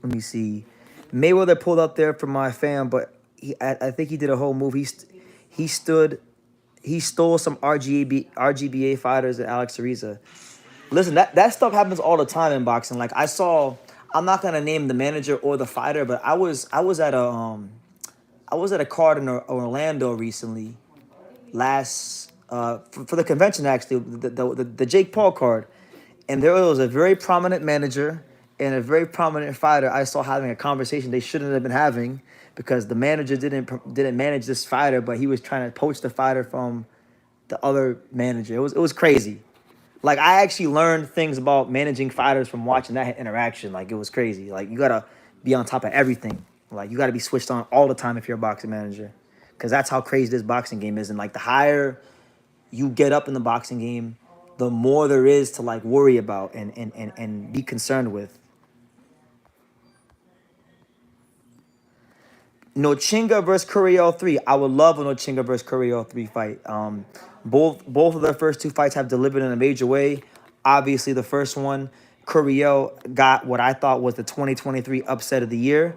Let me see. Mayweather pulled up there for my fam, but I think he did a whole move. He stole some RGBA fighters and Alex Ariza. Listen, that stuff happens all the time in boxing. Like I'm not gonna name the manager or the fighter, but I was at a card in Orlando recently, for the convention actually, the Jake Paul card, and there was a very prominent manager and a very prominent fighter I saw having a conversation they shouldn't have been having because the manager didn't manage this fighter, but he was trying to poach the fighter from the other manager. It was crazy. Like I actually learned things about managing fighters from watching that interaction. Like it was crazy. Like you gotta be on top of everything. Like you gotta be switched on all the time if you're a boxing manager, because that's how crazy this boxing game is. And like the higher you get up in the boxing game, the more there is to like worry about and be concerned with. Nochinga versus Curiel 3. I would love a Nochinga versus Curiel 3 fight. Both of their first two fights have delivered in a major way. Obviously, the first one, Curiel got what I thought was the 2023 upset of the year.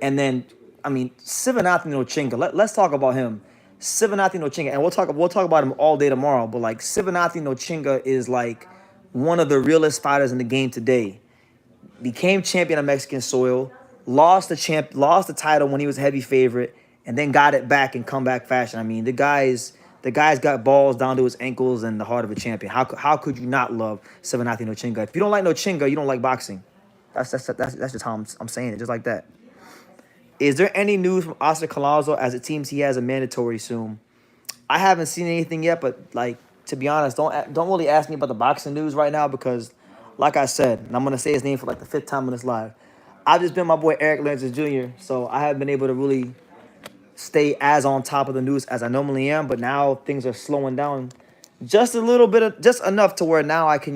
And then, Sivanathi Nochinga. Let's talk about him. Sivanathi Nochinga. And we'll talk about him all day tomorrow. But like Sivanathi Nochinga is like one of the realest fighters in the game today. Became champion on Mexican soil. Lost the title when he was a heavy favorite, and then got it back in comeback fashion. The guy's got balls down to his ankles and the heart of a champion. How could you not love Sivanathi Nochinga? If you don't like Nochinga, you don't like boxing. That's just how I'm saying it, just like that. Is there any news from Oscar Collazo as it seems he has a mandatory soon? I haven't seen anything yet, but like to be honest, don't really ask me about the boxing news right now because, like I said, and I'm gonna say his name for like the 5th time on this live. I've just been my boy Eric Lances Jr., so I haven't been able to really stay as on top of the news as I normally am, but now things are slowing down just a little bit, just enough to where now I can,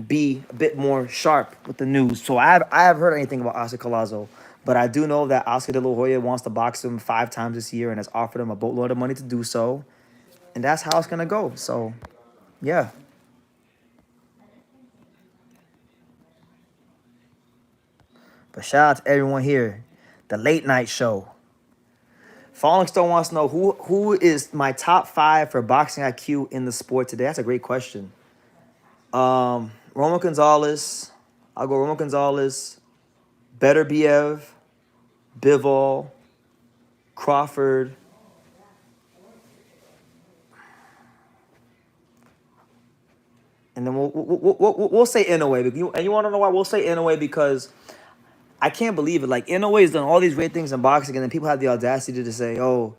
be a bit more sharp with the news. So I have heard anything about Oscar Collazo, but I do know that Oscar De La Hoya wants to box him 5 times this year and has offered him a boatload of money to do so, and that's how it's going to go. So, yeah. But shout out to everyone here. The late night show. Falling Stone wants to know who is my top 5 for boxing IQ in the sport today. That's a great question. Roman Gonzalez. I'll go Roman Gonzalez. Beterbiev. Bivol. Crawford. And then we'll say Inoue. And you want to know why? We'll say Inoue because I can't believe it. Like, Inoue has done all these great things in boxing, and then people have the audacity to say, oh,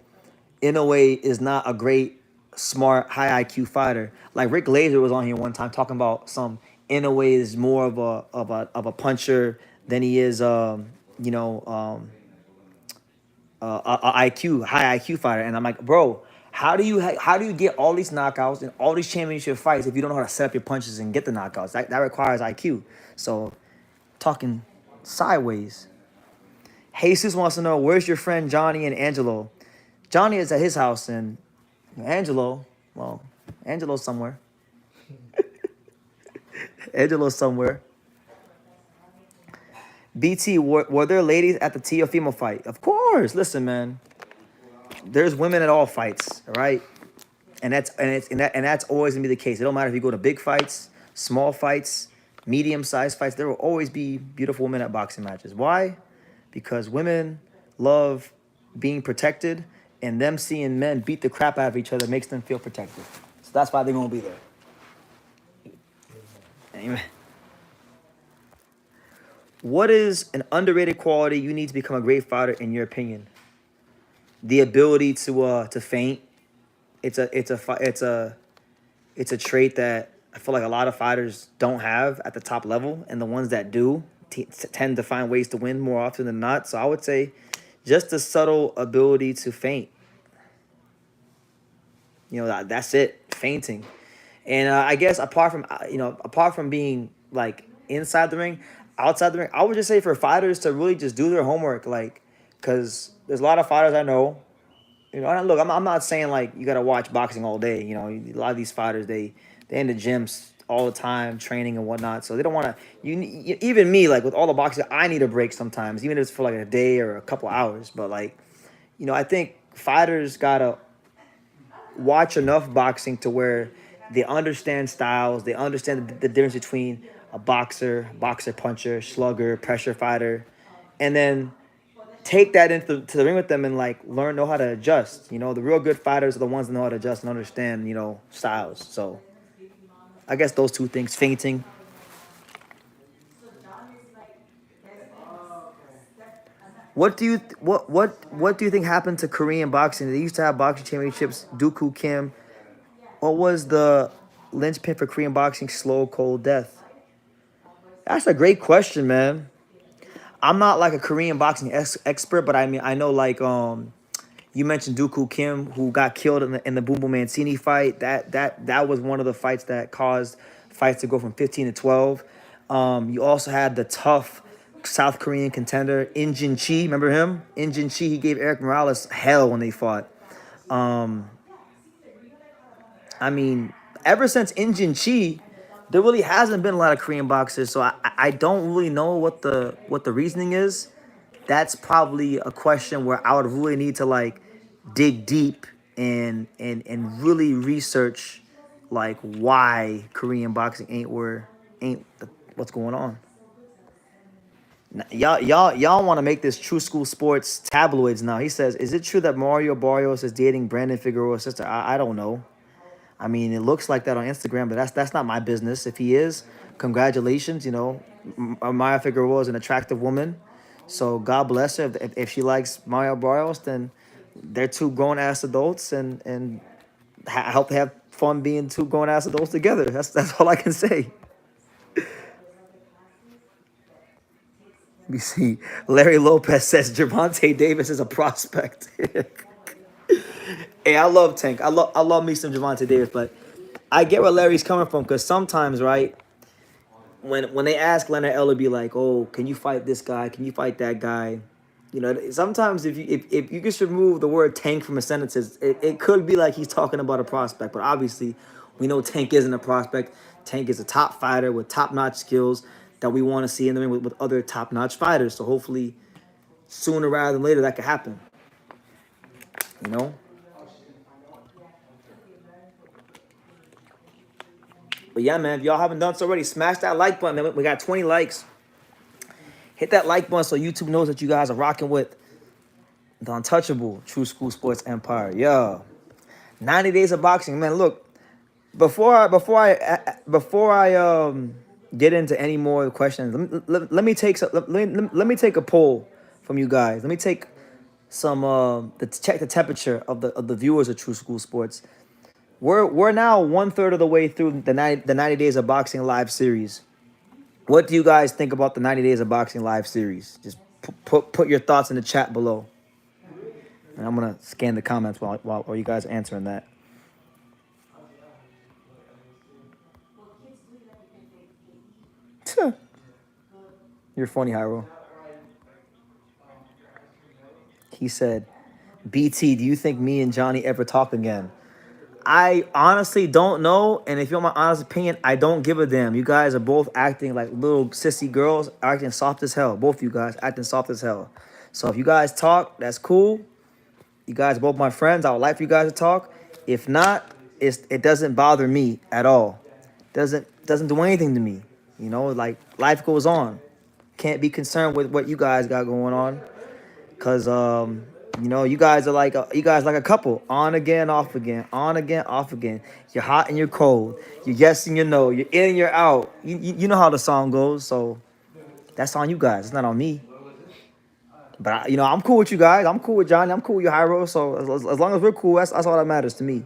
Inoue is not a great, smart, high IQ fighter. Like, Rick Glazer was on here one time talking about some Inoue is more of a puncher than he is, a high IQ fighter. And I'm like, bro, how do you get all these knockouts and all these championship fights if you don't know how to set up your punches and get the knockouts? That requires IQ. So, talking sideways. Jesus wants to know, where's your friend Johnny and Angelo? Johnny is at his house, and Angelo's somewhere. Angelo's somewhere. BT, were there ladies at the Teofimo fight? Of course. Listen, man. There's women at all fights, all right? And that's always gonna be the case. It don't matter if you go to big fights, small fights, medium-sized fights. There will always be beautiful women at boxing matches. Why? Because women love being protected, and them seeing men beat the crap out of each other makes them feel protected. So that's why they're gonna be there. Amen. What is an underrated quality you need to become a great fighter in your opinion? The ability to feint. It's a trait that I feel like a lot of fighters don't have at the top level, and the ones that do tend to find ways to win more often than not. So I would say just the subtle ability to feint. That's it, fainting. And I guess apart from being like inside the ring, outside the ring, I would just say for fighters to really just do their homework, like, because there's a lot of fighters I know. And look, I'm not saying like you gotta watch boxing all day. A lot of these fighters they in the gyms all the time, training and whatnot. So they don't want to. Even me, like with all the boxing, I need a break sometimes, even if it's for like a day or a couple hours. But like, I think fighters gotta watch enough boxing to where they understand styles, they understand the difference between a boxer puncher, slugger, pressure fighter, and then take that into to the ring with them and like know how to adjust. The real good fighters are the ones that know how to adjust and understand, styles. So I guess those two things, fainting. What do you think happened to Korean boxing? They used to have boxing championships. Dooku Kim. What was the linchpin for Korean boxing? Slow, cold death. That's a great question, man. I'm not like a Korean boxing expert, but I mean I know like you mentioned Dooku Kim, who got killed in the Boom Boom Mancini fight. That was one of the fights that caused fights to go from 15 to 12. You also had the tough South Korean contender Injin Chi. Remember him? Injin Chi. He gave Eric Morales hell when they fought. Um, I mean, ever since Injin Chi, there really hasn't been a lot of Korean boxers. So I don't really know what the reasoning is. That's probably a question where I would really need to like dig deep and really research like why Korean boxing what's going on. Y'all want to make this True School Sports tabloids now. He says, "Is it true that Mario Barrios is dating Brandon Figueroa's sister?" I don't know. I mean, it looks like that on Instagram, but that's not my business. If he is, congratulations. Maya Figueroa is an attractive woman, so God bless her. If she likes Mario Barrios, then they're two grown ass adults, and I hope they have fun being two grown ass adults together. That's all I can say. Let me see. Larry Lopez says Javante Davis is a prospect. Hey, I love Tank. I love me some Javante Davis, but I get where Larry's coming from because sometimes, right, when they ask Leonard Eller, be like, "Oh, can you fight this guy? Can you fight that guy?" Sometimes if you just remove the word Tank from a sentence, it could be like he's talking about a prospect, but obviously we know Tank isn't a prospect. Tank is a top fighter with top notch skills that we want to see in the ring with other top notch fighters. So hopefully sooner rather than later that could happen. You know. But yeah, man, if y'all haven't done so already, smash that like button. Man. We got 20 likes. Hit that like button so YouTube knows that you guys are rocking with the untouchable True School Sports Empire. Yeah. 90 days of boxing. Man, look, before I get into any more questions, let me take let me take a poll from you guys. Let me take some check the temperature of the viewers of True School Sports. We're now 1/3 of the way through the 90 days of boxing live series. What do you guys think about the 90 days of boxing live series? Just put your thoughts in the chat below. And I'm gonna scan the comments while you guys are answering that. You're funny, Hyro. He said, "BT, do you think me and Johnny ever talk again?" I honestly don't know, and if you want my honest opinion, I don't give a damn. You guys are both acting like little sissy girls, acting soft as hell. Both of you guys acting soft as hell. So if you guys talk, that's cool. You guys are both my friends. I would like for you guys to talk. If not, it doesn't bother me at all. Doesn't do anything to me. Like life goes on. Can't be concerned with what you guys got going on. Cause you guys are like a couple, on again, off again, on again, off again. You're hot and you're cold. You're yes and you're no. You're in and you're out. You know how the song goes. So That's on you guys. It's not on me. But I'm cool with you guys. I'm cool with Johnny. I'm cool with you, Hyro. So as long as we're cool, that's all that matters to me,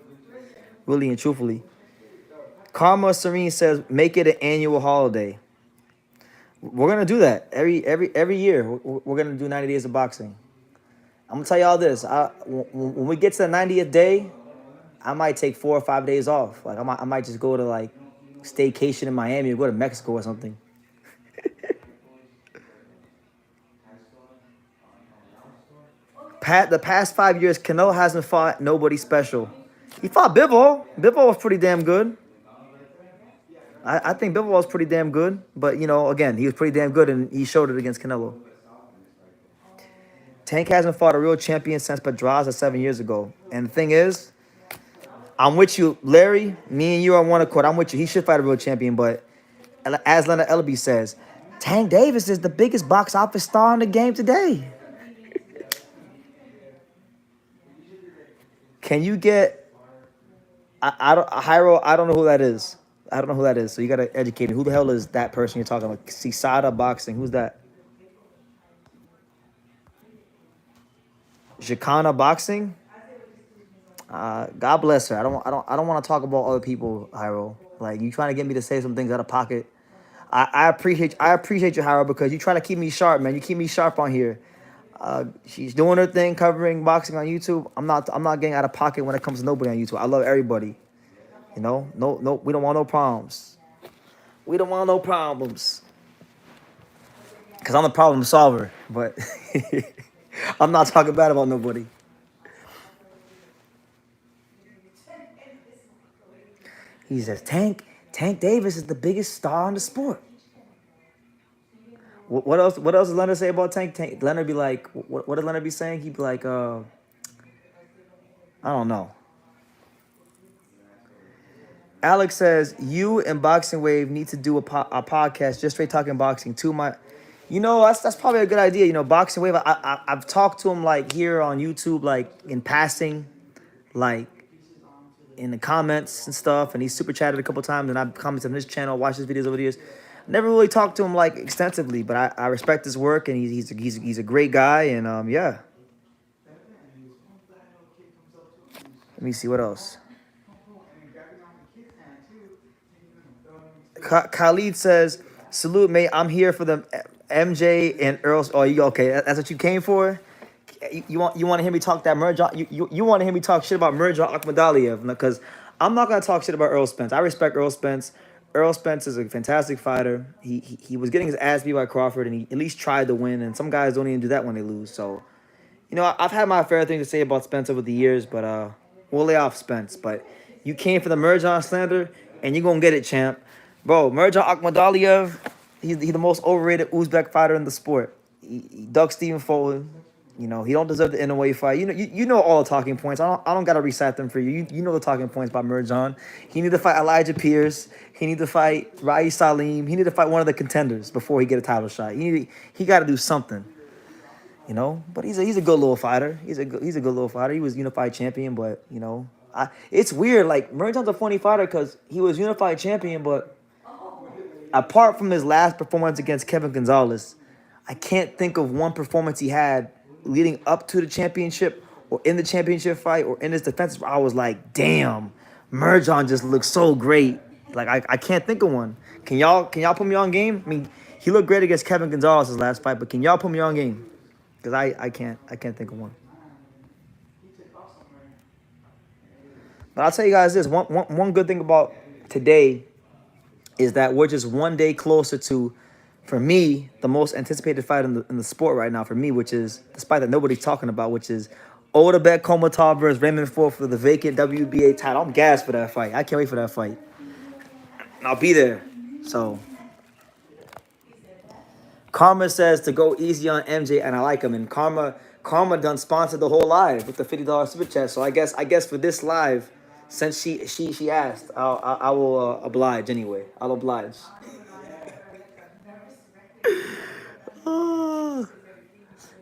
really and truthfully. Karma Serene says, make it an annual holiday. We're gonna do that every year. We're gonna do 90 days of boxing. I'm gonna tell y'all this. When we get to the 90th day, I might take 4 or 5 days off. Like I might just go to like staycation in Miami or go to Mexico or something. The past 5 years, Canelo hasn't fought nobody special. He fought Bivol. Bivol was pretty damn good. I think Bivol was pretty damn good. But, again, he was pretty damn good, and he showed it against Canelo. Tank hasn't fought a real champion since Pedraza 7 years ago. And the thing is, I'm with you, Larry. Me and you are on one accord. I'm with you. He should fight a real champion. But as Leonard Ellaby says, Tank Davis is the biggest box office star in the game today. Can you get? Hyro, I don't know who that is. I don't know who that is. So you gotta educate me. Who the hell is that person you're talking about? Cisada Boxing. Who's that? Jacana Boxing. God bless her. I don't want to talk about other people, Hyro. Like you trying to get me to say some things out of pocket. I appreciate you, Hyro, because you try to keep me sharp, man. You keep me sharp on here. She's doing her thing, covering boxing on YouTube. I'm not getting out of pocket when it comes to nobody on YouTube. I love everybody. No, we don't want no problems. We don't want no problems. Cause I'm the problem solver, but I'm not talking bad about nobody. He says Tank Davis is the biggest star in the sport. What else? What else does Leonard say about Tank? Leonard be like, what did Leonard be saying? He'd be like, I don't know. Alex says you and Boxing Wave need to do a podcast just straight talking boxing. That's probably a good idea. Boxing Wave. I've talked to him like here on YouTube, like in passing, like in the comments and stuff, and he's super chatted a couple times, and I've commented on his channel, watched his videos over the years. Never really talked to him like extensively, but I respect his work, and he's a great guy, and yeah. Let me see what else. Khalid says, "Salute, mate. I'm here for the MJ and Earl." Oh, you okay? That's what you came for. You want to hear me talk that merge? You want to hear me talk shit about Merjan Akhmadaliev? Because I'm not gonna talk shit about Errol Spence. I respect Errol Spence. Errol Spence is a fantastic fighter. He was getting his ass beat by Crawford, and he at least tried to win. And some guys don't even do that when they lose. So, I've had my fair thing to say about Spence over the years, but we'll lay off Spence. But you came for the Merjan slander, and you're gonna get it, champ. Bro, Merjan Akhmadaliev, he's the most overrated Uzbek fighter in the sport. He ducked Stephen Fulton. He don't deserve the Inoue fight. You know all the talking points. I don't gotta recite them for you. You know the talking points about Merjan. He need to fight Elijah Pierce. He need to fight Rai Salim. He need to fight one of the contenders before he get a title shot. He got to do something. But he's a good little fighter. He's a good little fighter. He was unified champion, but it's weird. Like Merjan's a funny fighter because he was unified champion, but apart from his last performance against Kevin Gonzalez, I can't think of one performance he had leading up to the championship or in the championship fight or in his defense where I was like, damn, Merjan just looks so great. Like I can't think of one. Can y'all put me on game? I mean, he looked great against Kevin Gonzalez's last fight, but can y'all put me on game? Because I can't think of one. But I'll tell you guys this, one good thing about today is that we're just one day closer to, for me, the most anticipated fight in the sport right now for me, which is, despite that nobody's talking about, which is Otabek Komatov versus Raymond Ford for the vacant WBA title. I'm gassed for that fight. I can't wait for that fight. And I'll be there. So, Karma says to go easy on MJ, and I like him. And Karma done sponsored the whole live with the $50 super chat. So I guess for this live, since she asked, I will oblige anyway. I'll oblige.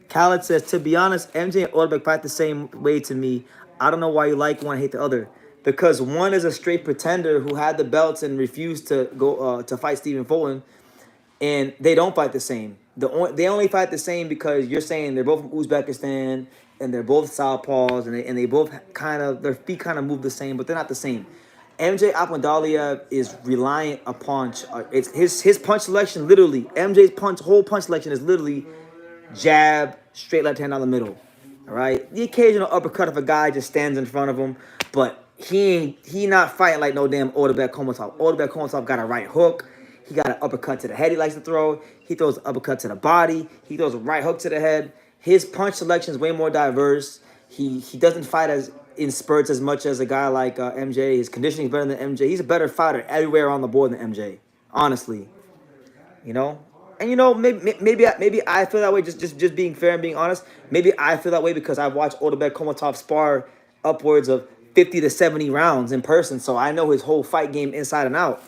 Khaled says, to be honest, MJ and Otabek fight the same way to me. I don't know why you like one, hate the other. Because one is a straight pretender who had the belts and refused to go to fight Stephen Fulton. and they don't fight the same. They only fight the same because you're saying they're both from Uzbekistan and they're both southpaws and they both kind of their feet kind of move the same, but they're not the same. MJ Akhmadaliev is reliant upon it's his punch selection literally. MJ's whole punch selection is literally jab, straight left hand down the middle. All right, the occasional uppercut if a guy just stands in front of him, but he not fighting like no damn Oderbek Komatov. Oderbek Komatov got a right hook. He got an uppercut to the head he likes to throw. He throws an uppercut to the body. He throws a right hook to the head. His punch selection is way more diverse. He doesn't fight as in spurts as much as a guy like MJ. His conditioning is better than MJ. He's a better fighter everywhere on the board than MJ. Honestly, you know. And maybe I feel that way. Just being fair and being honest. Maybe I feel that way because I've watched Oderbek Komatov spar upwards of 50 to 70 rounds in person, so I know his whole fight game inside and out.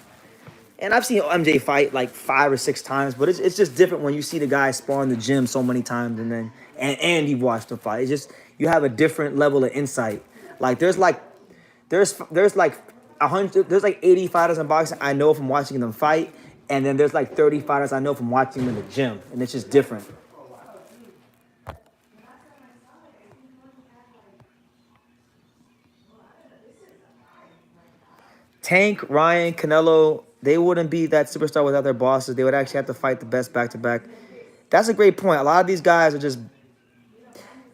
And I've seen MJ fight like 5 or 6 times, but it's just different when you see the guy spar in the gym so many times and you watch him fight. It's just you have a different level of insight. Like there's like 100, there's like 80 fighters in boxing I know from watching them fight, and then there's like 30 fighters I know from watching them in the gym, and it's just different. Tank, Ryan, Canelo, they wouldn't be that superstar without their bosses. They would actually have to fight the best back to back. That's a great point. A lot of these guys are just,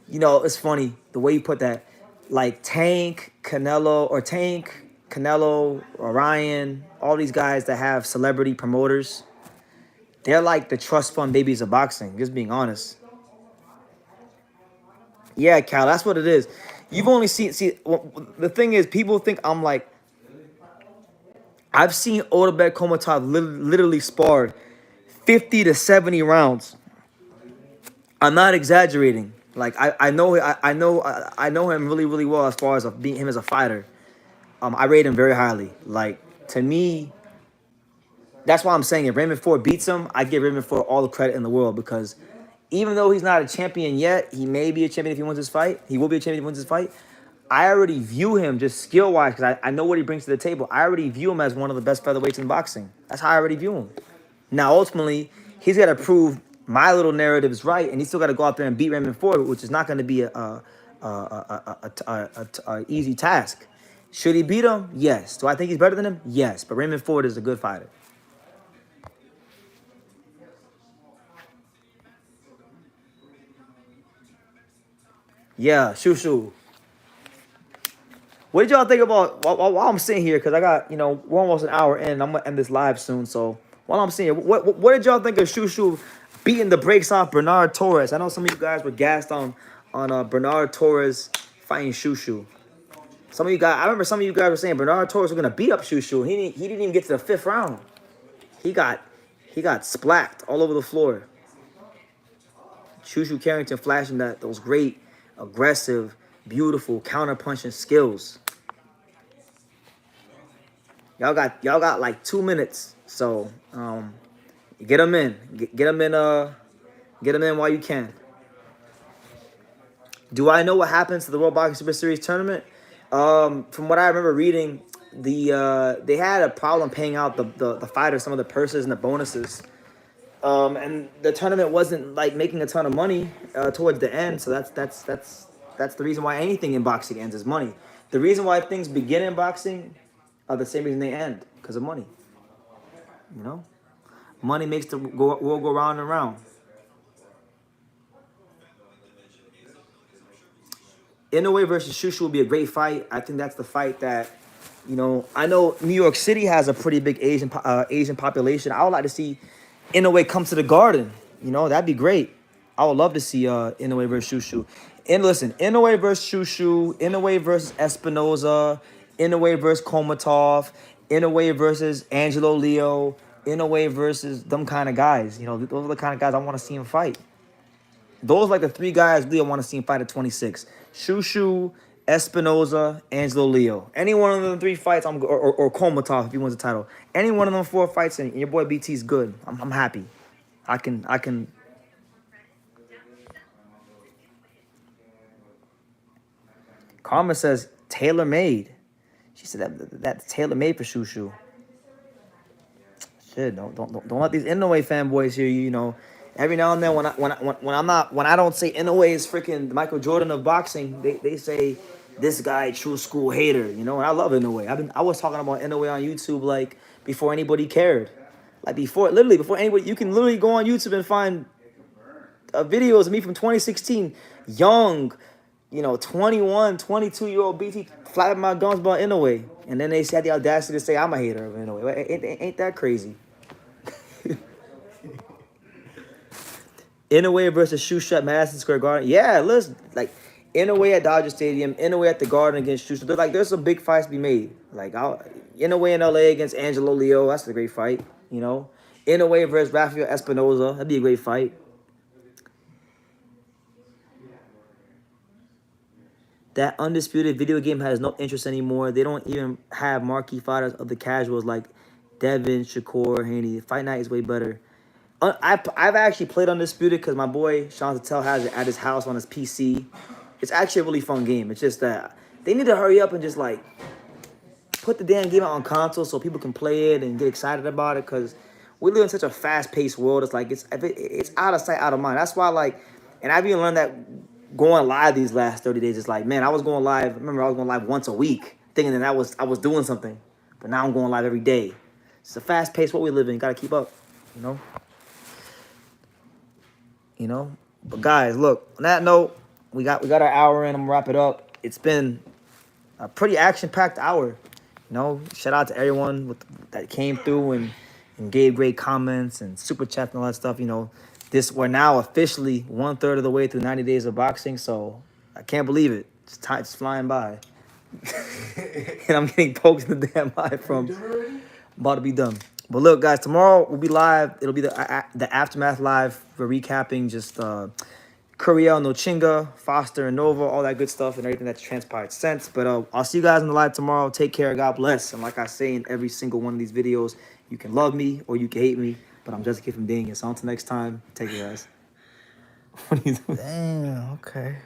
it's funny the way you put that. Like Tank, Canelo, or Ryan, all these guys that have celebrity promoters, they're like the trust fund babies of boxing, just being honest. Yeah, Cal, that's what it is. You've only seen, the thing is, people think I'm like, I've seen Oderbek Komatov literally spar 50 to 70 rounds. I'm not exaggerating. Like I know him really really well as far as being him as a fighter. I rate him very highly. Like to me, that's why I'm saying if Raymond Ford beats him, I give Raymond Ford all the credit in the world because even though he's not a champion yet, he may be a champion if he wins his fight. He will be a champion if he wins his fight. I already view him just skill-wise because I know what he brings to the table. I already view him as one of the best featherweights in boxing. That's how I already view him. Now, ultimately, he's got to prove my little narrative is right, and he's still got to go out there and beat Raymond Ford, which is not going to be a easy task. Should he beat him? Yes. Do I think he's better than him? Yes. But Raymond Ford is a good fighter. Yeah, shoo. What did y'all think about while I'm sitting here? Because I got, we're almost an hour in. I'm going to end this live soon. So while I'm sitting here, what did y'all think of Shushu beating the brakes off Bernard Torres? I know some of you guys were gassed on Bernard Torres fighting Shushu. I remember some of you guys were saying Bernard Torres was going to beat up Shushu. He didn't even get to the 5th round. He got splat all over the floor. Shushu Carrington flashing those great, aggressive, beautiful counter-punching skills. Y'all got like 2 minutes, so get them in. Get them in while you can. Do I know what happens to the World Boxing Super Series tournament? From what I remember reading, they had a problem paying out the fighters some of the purses and the bonuses. And the tournament wasn't like making a ton of money towards the end, so that's the reason why anything in boxing ends is money. The reason why things begin in boxing are the same reason they end, because of money. Money makes the world go round and round. Inoue versus Shushu will be a great fight. I think that's the fight that, I know New York City has a pretty big Asian population. I would like to see Inoue come to the Garden. That'd be great. I would love to see Inoue versus Shushu. And listen, Inoue versus Shushu, Inoue versus Espinoza, Inoue versus Komatov, Inoue versus Angelo Leo, Inoue versus them kind of guys. Those are the kind of guys I want to see him fight. Those are like the 3 guys Leo want to see him fight at 26. Shushu, Espinoza, Angelo Leo. Any one of them 3 fights, or Komatov if he wins the title. Any one of them 4 fights, and your boy BT's good. I'm happy. I can. Karma says tailor-made. She said that's tailor-made for Shushu. shit, don't let these Inoue fanboys hear you. You know, every now and then when I don't say Inoue is freaking Michael Jordan of boxing, they say this guy true school hater. You know, and I love Inoue. I was talking about Inoue on YouTube like before anybody cared. Like before anybody, you can literally go on YouTube and find videos of me from 2016, young, you know, 21, 22-year-old BT flapping my gums about Inoue. And then they had the audacity to say I'm a hater of Inoue. Ain't that crazy? Inoue versus Shoeshut Madison Square Garden. Yeah, let's like Inoue at Dodger Stadium, Inoue at the Garden against Shoeshut. There's some big fights to be made. Like Inoue in LA against Angelo Leo. That's a great fight. You know, Inoue versus Rafael Espinoza. That'd be a great fight. That undisputed video game has no interest anymore. They don't even have marquee fighters of the casuals like Devin, Shakur, Haney. Fight Night is way better. I've actually played Undisputed because my boy Sean Tatel has it at his house on his PC. It's actually a really fun game. It's just that they need to hurry up and just like put the damn game out on console so people can play it and get excited about it, because we live in such a fast-paced world. It's like it's out of sight, out of mind. That's why, like, and I've even learned that going live these last 30 days. It's like, man, I was going live. Remember, I was going live once a week, thinking that I was doing something, but now I'm going live every day. It's a fast-paced world we live in. You gotta keep up, you know. You know, but guys, look. On that note, we got our hour in. I'm gonna wrap it up. It's been a pretty action-packed hour. You know, shout out to everyone that came through and gave great comments and super chats and all that stuff. You know, we're now officially 1/3 of the way through 90 days of boxing, so I can't believe it. It's flying by, and I'm getting poked in the damn eye from about to be done. But look, guys, tomorrow we'll be live. It'll be the Aftermath live. We're recapping just Curiel, Nochinga, Foster, and Nova, all that good stuff and everything that's transpired since. But I'll see you guys in the live tomorrow. Take care. God bless. And like I say in every single one of these videos, you can love me or you can hate me, but I'm just a kid from Ding. So until next time, take care, guys. What are you doing? Damn, okay.